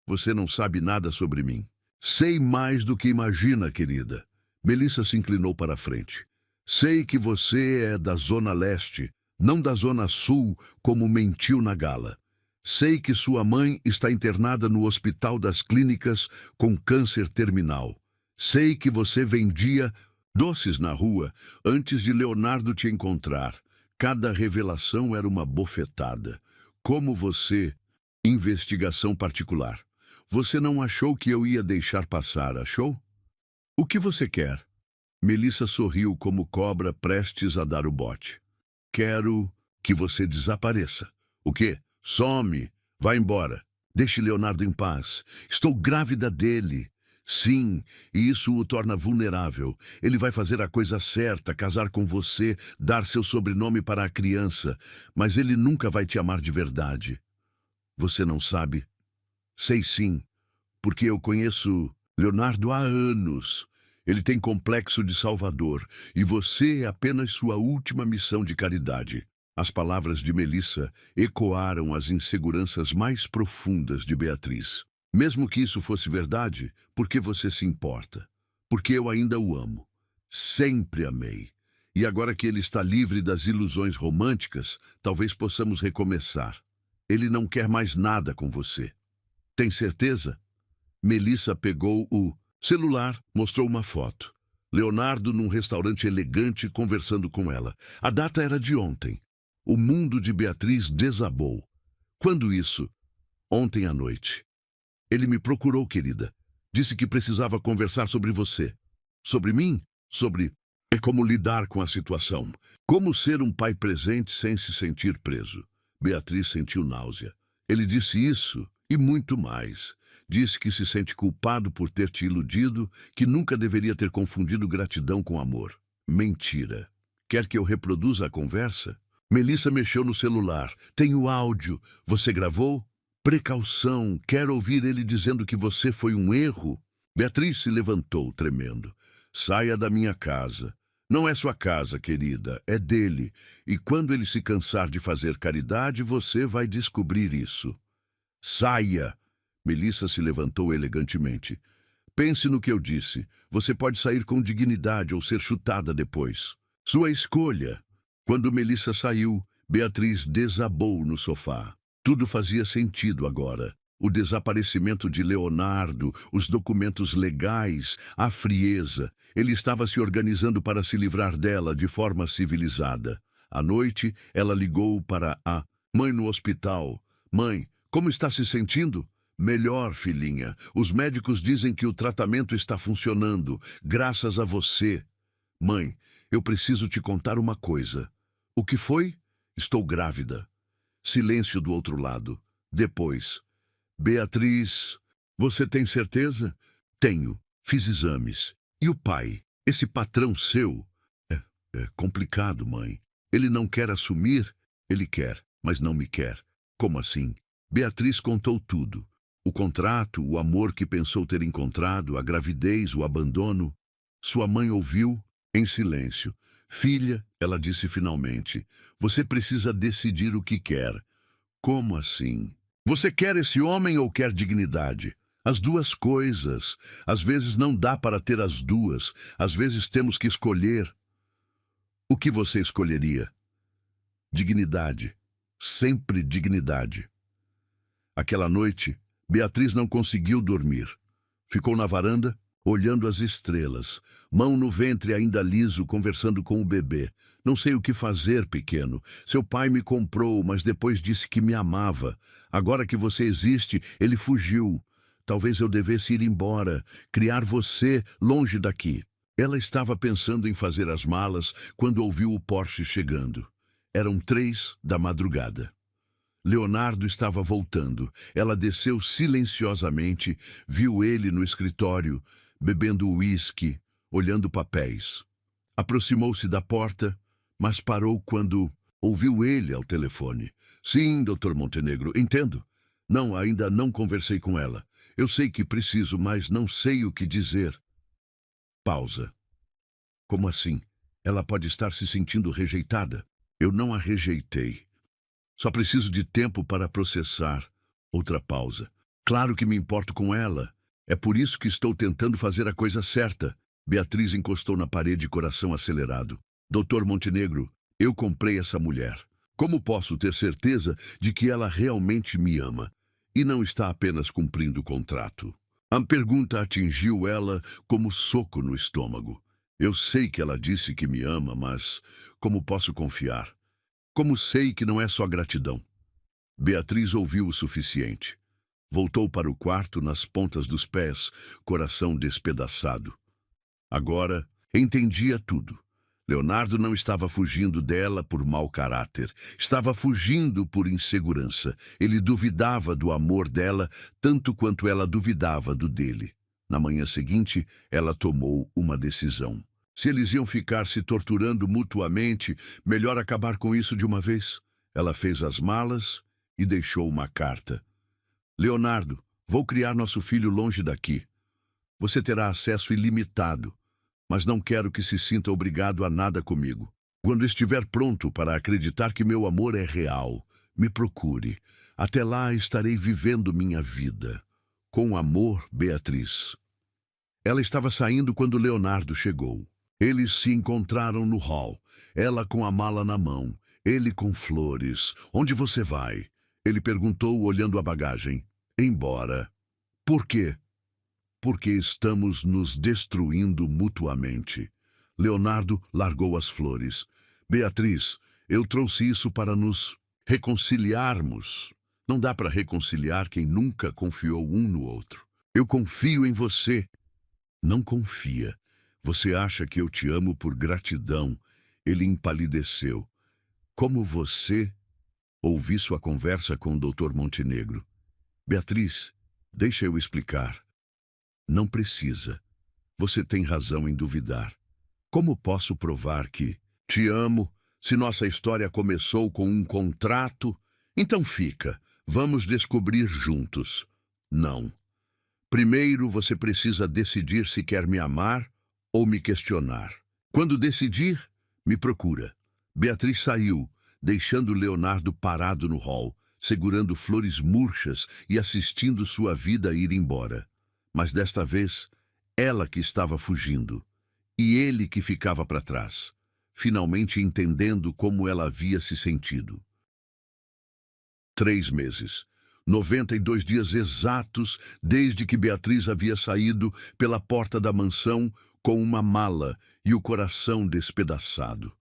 Você não sabe nada sobre mim. Sei mais do que imagina, querida. Melissa se inclinou para a frente. Sei que você é da Zona Leste, não da Zona Sul, como mentiu na gala. Sei que sua mãe está internada no Hospital das Clínicas com câncer terminal. Sei que você vendia doces na rua antes de Leonardo te encontrar. Cada revelação era uma bofetada. Como você... Investigação particular. Você não achou que eu ia deixar passar, achou? O que você quer? Melissa sorriu como cobra prestes a dar o bote. Quero que você desapareça. O quê? Some. Vá embora. Deixe Leonardo em paz. Estou grávida dele. Sim, e isso o torna vulnerável. Ele vai fazer a coisa certa, casar com você, dar seu sobrenome para a criança, mas ele nunca vai te amar de verdade. Você não sabe? Sei sim, porque eu conheço Leonardo há anos. Ele tem complexo de Salvador, e você é apenas sua última missão de caridade. As palavras de Melissa ecoaram as inseguranças mais profundas de Beatriz. Mesmo que isso fosse verdade, por que você se importa? Porque eu ainda o amo. Sempre amei. E agora que ele está livre das ilusões românticas, talvez possamos recomeçar. Ele não quer mais nada com você. Tem certeza? Melissa pegou o celular, mostrou uma foto. Leonardo num restaurante elegante conversando com ela. A data era de ontem. O mundo de Beatriz desabou. Quando isso? Ontem à noite. Ele me procurou, querida. Disse que precisava conversar sobre você. Sobre mim? Sobre como lidar com a situação. Como ser um pai presente sem se sentir preso. Beatriz sentiu náusea. Ele disse isso e muito mais. Disse que se sente culpado por ter te iludido, que nunca deveria ter confundido gratidão com amor. Mentira. Quer que eu reproduza a conversa? Melissa mexeu no celular. Tem o áudio. Você gravou? Precaução, quero ouvir ele dizendo que você foi um erro. Beatriz se levantou, tremendo. Saia da minha casa. Não é sua casa, querida, é dele. E quando ele se cansar de fazer caridade, você vai descobrir isso. Saia! Melissa se levantou elegantemente. Pense no que eu disse. Você pode sair com dignidade ou ser chutada depois. Sua escolha. Quando Melissa saiu, Beatriz desabou no sofá. Tudo fazia sentido agora. O desaparecimento de Leonardo, os documentos legais, a frieza. Ele estava se organizando para se livrar dela de forma civilizada. À noite, ela ligou para a mãe no hospital. Mãe, como está se sentindo? Melhor, filhinha. Os médicos dizem que o tratamento está funcionando, graças a você. Mãe, eu preciso te contar uma coisa. O que foi? Estou grávida. Silêncio do outro lado. Depois. Beatriz, você tem certeza? Tenho. Fiz exames. E o pai? Esse patrão seu? É complicado, mãe. Ele não quer assumir? Ele quer, mas não me quer. Como assim? Beatriz contou tudo. O contrato, o amor que pensou ter encontrado, a gravidez, o abandono. Sua mãe ouviu em silêncio. Filha, ela disse finalmente, você precisa decidir o que quer. Como assim? Você quer esse homem ou quer dignidade? As duas coisas. Às vezes não dá para ter as duas. Às vezes temos que escolher. O que você escolheria? Dignidade. Sempre dignidade. Aquela noite, Beatriz não conseguiu dormir. Ficou na varanda, olhando as estrelas, mão no ventre ainda liso, conversando com o bebê. Não sei o que fazer, pequeno. Seu pai me comprou, mas depois disse que me amava. Agora que você existe, ele fugiu. Talvez eu devesse ir embora, criar você longe daqui. Ela estava pensando em fazer as malas quando ouviu o Porsche chegando. Eram 3 da madrugada. Leonardo estava voltando. Ela desceu silenciosamente, viu ele no escritório, bebendo uísque, olhando papéis. Aproximou-se da porta, mas parou quando ouviu ele ao telefone. Sim, Dr. Montenegro, entendo. Não, ainda não conversei com ela. Eu sei que preciso, mas não sei o que dizer. Pausa. Como assim? Ela pode estar se sentindo rejeitada. Eu não a rejeitei. Só preciso de tempo para processar. Outra pausa. Claro que me importo com ela. É por isso que estou tentando fazer a coisa certa. Beatriz encostou na parede, coração acelerado. Dr. Montenegro, eu comprei essa mulher. Como posso ter certeza de que ela realmente me ama e não está apenas cumprindo o contrato? A pergunta atingiu ela como soco no estômago. Eu sei que ela disse que me ama, mas como posso confiar? Como sei que não é só gratidão? Beatriz ouviu o suficiente. Voltou para o quarto nas pontas dos pés, coração despedaçado. Agora entendia tudo. Leonardo não estava fugindo dela por mau caráter. Estava fugindo por insegurança. Ele duvidava do amor dela tanto quanto ela duvidava do dele. Na manhã seguinte, ela tomou uma decisão. Se eles iam ficar se torturando mutuamente, melhor acabar com isso de uma vez. Ela fez as malas e deixou uma carta. Leonardo, vou criar nosso filho longe daqui. Você terá acesso ilimitado, mas não quero que se sinta obrigado a nada comigo. Quando estiver pronto para acreditar que meu amor é real, me procure. Até lá estarei vivendo minha vida. Com amor, Beatriz. Ela estava saindo quando Leonardo chegou. Eles se encontraram no hall, ela com a mala na mão, ele com flores. Onde você vai? Ele perguntou, olhando a bagagem. Embora. Por quê? Porque estamos nos destruindo mutuamente. Leonardo largou as flores. Beatriz, eu trouxe isso para nos reconciliarmos. Não dá para reconciliar quem nunca confiou um no outro. Eu confio em você. Não confia. Você acha que eu te amo por gratidão. Ele empalideceu. Como você? Ouvi sua conversa com o Dr. Montenegro. Beatriz, deixa eu explicar. Não precisa. Você tem razão em duvidar. Como posso provar que te amo se nossa história começou com um contrato? Então fica. Vamos descobrir juntos. Não. Primeiro você precisa decidir se quer me amar ou me questionar. Quando decidir, me procura. Beatriz saiu, deixando Leonardo parado no hall, segurando flores murchas e assistindo sua vida ir embora. Mas desta vez, ela que estava fugindo, e ele que ficava para trás, finalmente entendendo como ela havia se sentido. 3 meses. 92 dias exatos desde que Beatriz havia saído pela porta da mansão com uma mala e o coração despedaçado.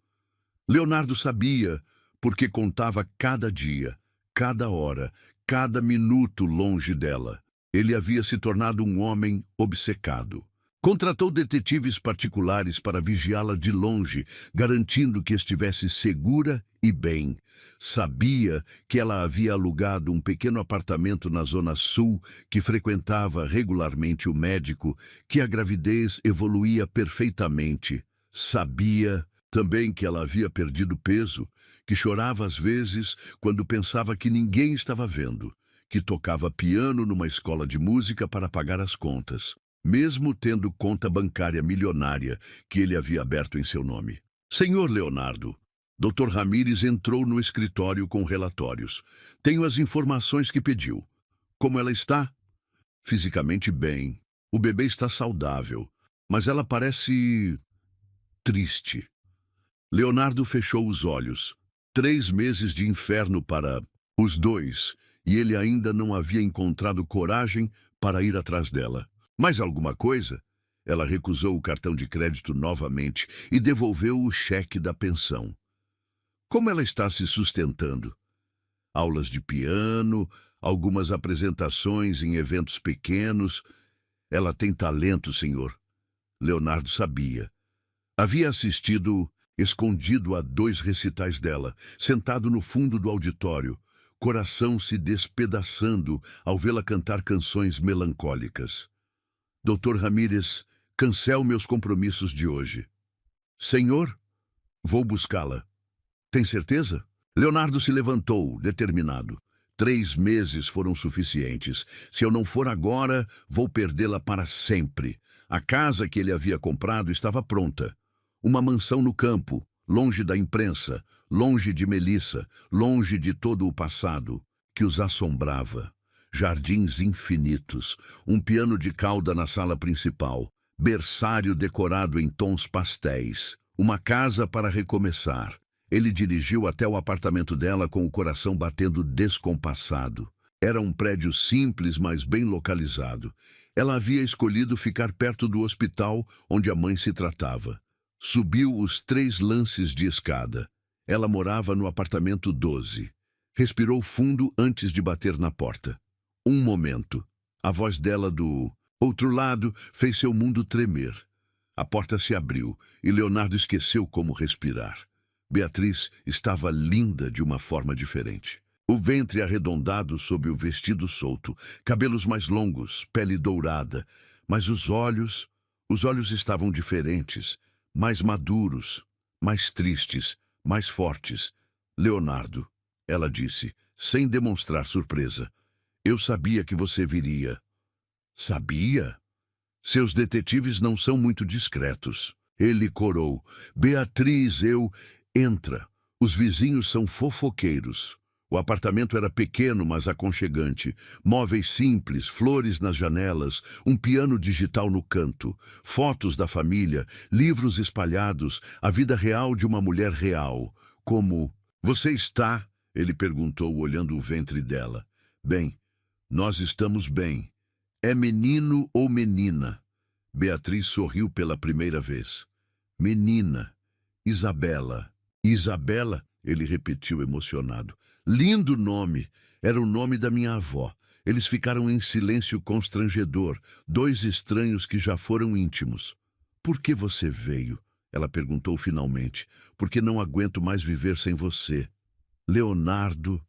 Leonardo sabia, porque contava cada dia, cada hora, cada minuto longe dela. Ele havia se tornado um homem obcecado. Contratou detetives particulares para vigiá-la de longe, garantindo que estivesse segura e bem. Sabia que ela havia alugado um pequeno apartamento na Zona Sul, que frequentava regularmente o médico, que a gravidez evoluía perfeitamente. Sabia também que ela havia perdido peso, que chorava às vezes quando pensava que ninguém estava vendo, que tocava piano numa escola de música para pagar as contas, mesmo tendo conta bancária milionária que ele havia aberto em seu nome. Senhor Leonardo, Dr. Ramírez entrou no escritório com relatórios. Tenho as informações que pediu. Como ela está? Fisicamente bem. O bebê está saudável, mas ela parece triste. Leonardo fechou os olhos. 3 meses de inferno para os dois, e ele ainda não havia encontrado coragem para ir atrás dela. Mais alguma coisa? Ela recusou o cartão de crédito novamente e devolveu o cheque da pensão. Como ela está se sustentando? Aulas de piano, algumas apresentações em eventos pequenos. Ela tem talento, senhor. Leonardo sabia. Havia assistido, escondido a 2 recitais dela, sentado no fundo do auditório, coração se despedaçando ao vê-la cantar canções melancólicas. Dr. Ramírez, cancele meus compromissos de hoje. Senhor, vou buscá-la. Tem certeza? Leonardo se levantou, determinado. 3 meses foram suficientes. Se eu não for agora, vou perdê-la para sempre. A casa que ele havia comprado estava pronta. Uma mansão no campo, longe da imprensa, longe de Melissa, longe de todo o passado que os assombrava. Jardins infinitos, um piano de cauda na sala principal, berçário decorado em tons pastéis, uma casa para recomeçar. Ele dirigiu até o apartamento dela com o coração batendo descompassado. Era um prédio simples, mas bem localizado. Ela havia escolhido ficar perto do hospital onde a mãe se tratava. Subiu os 3 lances de escada. Ela morava no apartamento 12. Respirou fundo antes de bater na porta. Um momento. A voz dela do outro lado fez seu mundo tremer. A porta se abriu e Leonardo esqueceu como respirar. Beatriz estava linda de uma forma diferente. O ventre arredondado sob o vestido solto, cabelos mais longos, pele dourada, mas os olhos estavam diferentes, mais maduros, mais tristes, mais fortes. Leonardo, ela disse, sem demonstrar surpresa. Eu sabia que você viria. Sabia? Seus detetives não são muito discretos. Ele corou. Beatriz, Entra. Os vizinhos são fofoqueiros. O apartamento era pequeno, mas aconchegante. Móveis simples, flores nas janelas, um piano digital no canto, fotos da família, livros espalhados, a vida real de uma mulher real. Como... Você está? Ele perguntou, olhando o ventre dela. Bem, nós estamos bem. É menino ou menina? Beatriz sorriu pela primeira vez. Menina. Isabela. Isabela, ele repetiu emocionado. Lindo nome. Era o nome da minha avó. Eles ficaram em silêncio constrangedor, 2 estranhos que já foram íntimos. Por que você veio? Ela perguntou finalmente. Porque não aguento mais viver sem você. Leonardo,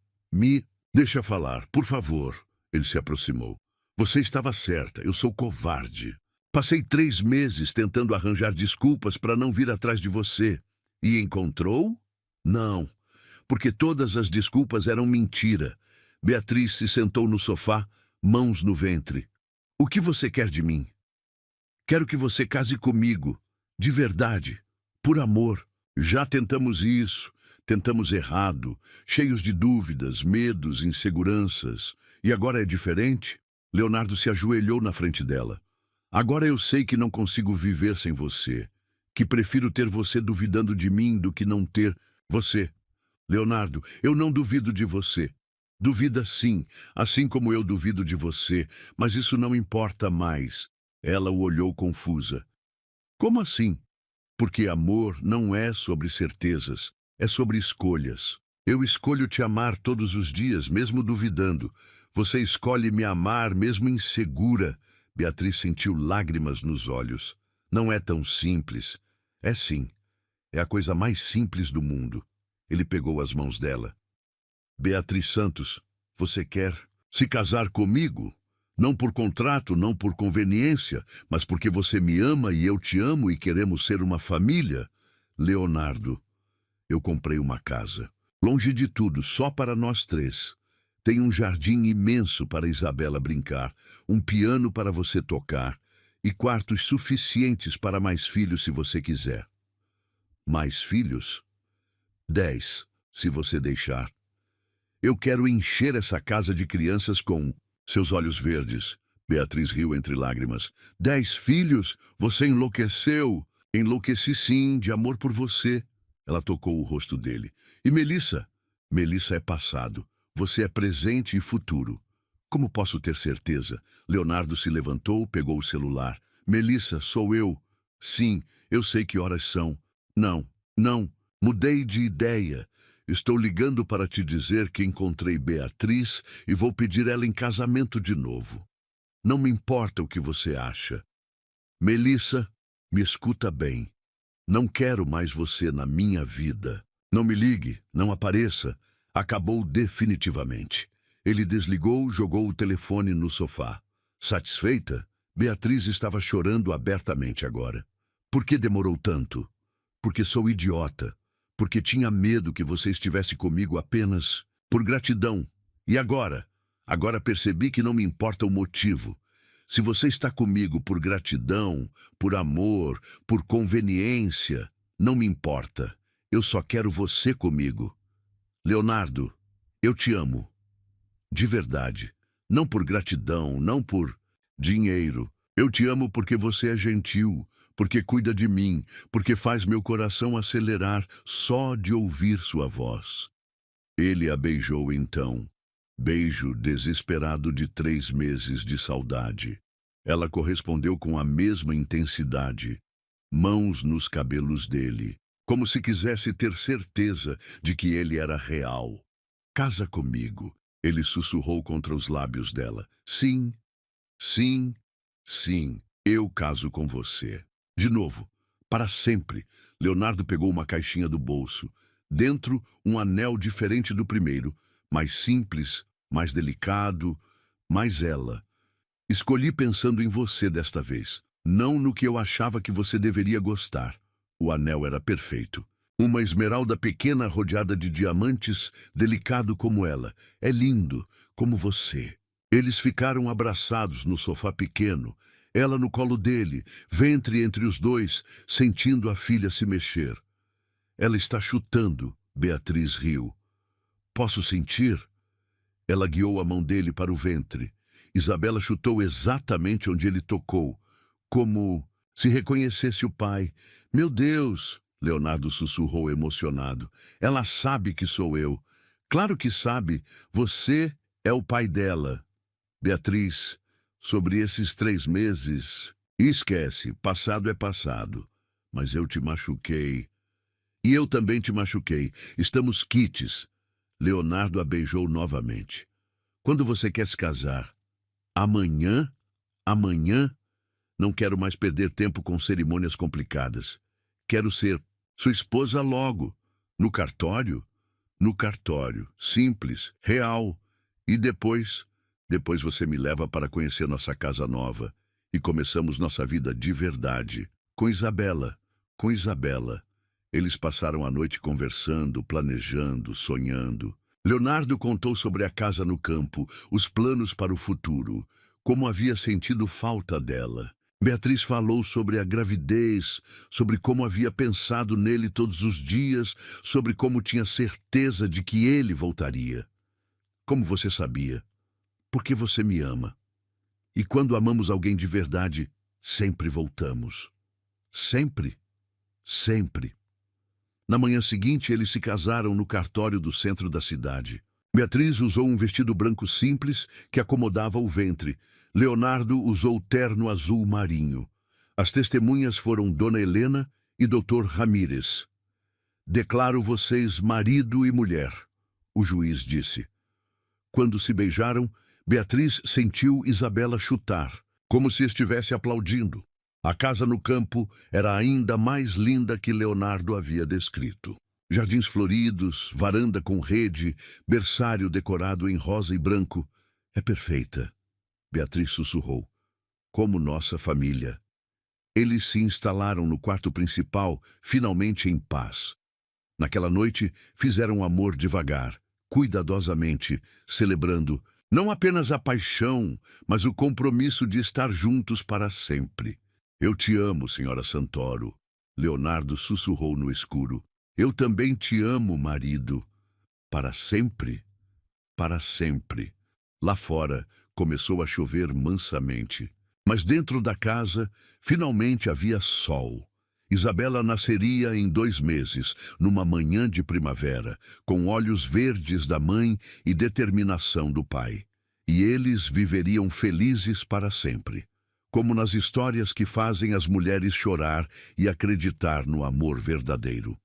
Deixa falar, por favor. Ele se aproximou. Você estava certa, eu sou covarde. Passei 3 meses tentando arranjar desculpas para não vir atrás de você. E encontrou? Não, porque todas as desculpas eram mentira. Beatriz se sentou no sofá, mãos no ventre. O que você quer de mim? Quero que você case comigo, de verdade, por amor. Já tentamos isso, tentamos errado, cheios de dúvidas, medos, inseguranças. E agora é diferente? Leonardo se ajoelhou na frente dela. Agora eu sei que não consigo viver sem você. Que prefiro ter você duvidando de mim do que não ter você. Leonardo, eu não duvido de você. Duvida sim, assim como eu duvido de você, mas isso não importa mais. Ela o olhou confusa. Como assim? Porque amor não é sobre certezas, é sobre escolhas. Eu escolho te amar todos os dias, mesmo duvidando. Você escolhe me amar, mesmo insegura. Beatriz sentiu lágrimas nos olhos. Não é tão simples. É sim. É a coisa mais simples do mundo. Ele pegou as mãos dela. Beatriz Santos, você quer se casar comigo? Não por contrato, não por conveniência, mas porque você me ama e eu te amo e queremos ser uma família. Leonardo, eu comprei uma casa. Longe de tudo, só para nós três. Tem um jardim imenso para Isabela brincar, um piano para você tocar e quartos suficientes para mais filhos se você quiser. Mais filhos? 10, se você deixar. Eu quero encher essa casa de crianças com seus olhos verdes. Beatriz riu entre lágrimas. 10 filhos? Você enlouqueceu? Enlouqueci sim, de amor por você. Ela tocou o rosto dele. E Melissa? Melissa é passado. Você é presente e futuro. Como posso ter certeza? Leonardo se levantou, pegou o celular. Melissa, sou eu. Sim, eu sei que horas são. Não, não, mudei de ideia. Estou ligando para te dizer que encontrei Beatriz e vou pedir ela em casamento de novo. Não me importa o que você acha. Melissa, me escuta bem. Não quero mais você na minha vida. Não me ligue, não apareça. Acabou definitivamente. Ele desligou, jogou o telefone no sofá. Satisfeita, Beatriz estava chorando abertamente agora. Por que demorou tanto? Porque sou idiota. Porque tinha medo que você estivesse comigo apenas por gratidão. E agora? Agora percebi que não me importa o motivo. Se você está comigo por gratidão, por amor, por conveniência, não me importa. Eu só quero você comigo. Leonardo, eu te amo. De verdade. Não por gratidão, não por dinheiro. Eu te amo porque você é gentil, porque cuida de mim, porque faz meu coração acelerar só de ouvir sua voz. Ele a beijou então. Beijo desesperado de 3 meses de saudade. Ela correspondeu com a mesma intensidade. Mãos nos cabelos dele, como se quisesse ter certeza de que ele era real. Casa comigo, ele sussurrou contra os lábios dela. Sim, sim, sim, eu caso com você. De novo, para sempre. Leonardo pegou uma caixinha do bolso. Dentro, um anel diferente do primeiro, mais simples, mais delicado, mais ela. Escolhi pensando em você desta vez, não no que eu achava que você deveria gostar. O anel era perfeito. Uma esmeralda pequena rodeada de diamantes, delicado como ela. É lindo, como você. Eles ficaram abraçados no sofá pequeno, ela no colo dele, ventre entre os dois, sentindo a filha se mexer. Ela está chutando, Beatriz riu. Posso sentir? Ela guiou a mão dele para o ventre. Isabela chutou exatamente onde ele tocou, como se reconhecesse o pai. Meu Deus! Leonardo sussurrou emocionado. Ela sabe que sou eu. Claro que sabe. Você é o pai dela. Beatriz, sobre esses 3 meses, esquece, passado é passado. Mas eu te machuquei. E eu também te machuquei. Estamos quites. Leonardo a beijou novamente. Quando você quer se casar? Amanhã? Amanhã? Não quero mais perder tempo com cerimônias complicadas. Quero ser sua esposa logo. No cartório? No cartório. Simples, real. E depois? Depois você me leva para conhecer nossa casa nova. E começamos nossa vida de verdade. Com Isabela. Com Isabela. Eles passaram a noite conversando, planejando, sonhando. Leonardo contou sobre a casa no campo, os planos para o futuro, como havia sentido falta dela. Beatriz falou sobre a gravidez, sobre como havia pensado nele todos os dias, sobre como tinha certeza de que ele voltaria. Como você sabia? Porque você me ama. E quando amamos alguém de verdade, sempre voltamos. Sempre. Sempre. Na manhã seguinte, eles se casaram no cartório do centro da cidade. Beatriz usou um vestido branco simples que acomodava o ventre. Leonardo usou terno azul marinho. As testemunhas foram Dona Helena e Dr. Ramírez. Declaro vocês marido e mulher, o juiz disse. Quando se beijaram, Beatriz sentiu Isabela chutar, como se estivesse aplaudindo. A casa no campo era ainda mais linda que Leonardo havia descrito. Jardins floridos, varanda com rede, berçário decorado em rosa e branco. É perfeita, Beatriz sussurrou. Como nossa família. Eles se instalaram no quarto principal, finalmente em paz. Naquela noite, fizeram amor devagar, cuidadosamente, celebrando não apenas a paixão, mas o compromisso de estar juntos para sempre. Eu te amo, senhora Santoro, Leonardo sussurrou no escuro. Eu também te amo, marido. Para sempre? Para sempre. Lá fora, começou a chover mansamente. Mas dentro da casa, finalmente havia sol. Isabela nasceria em 2 meses, numa manhã de primavera, com olhos verdes da mãe e determinação do pai. E eles viveriam felizes para sempre, como nas histórias que fazem as mulheres chorar e acreditar no amor verdadeiro.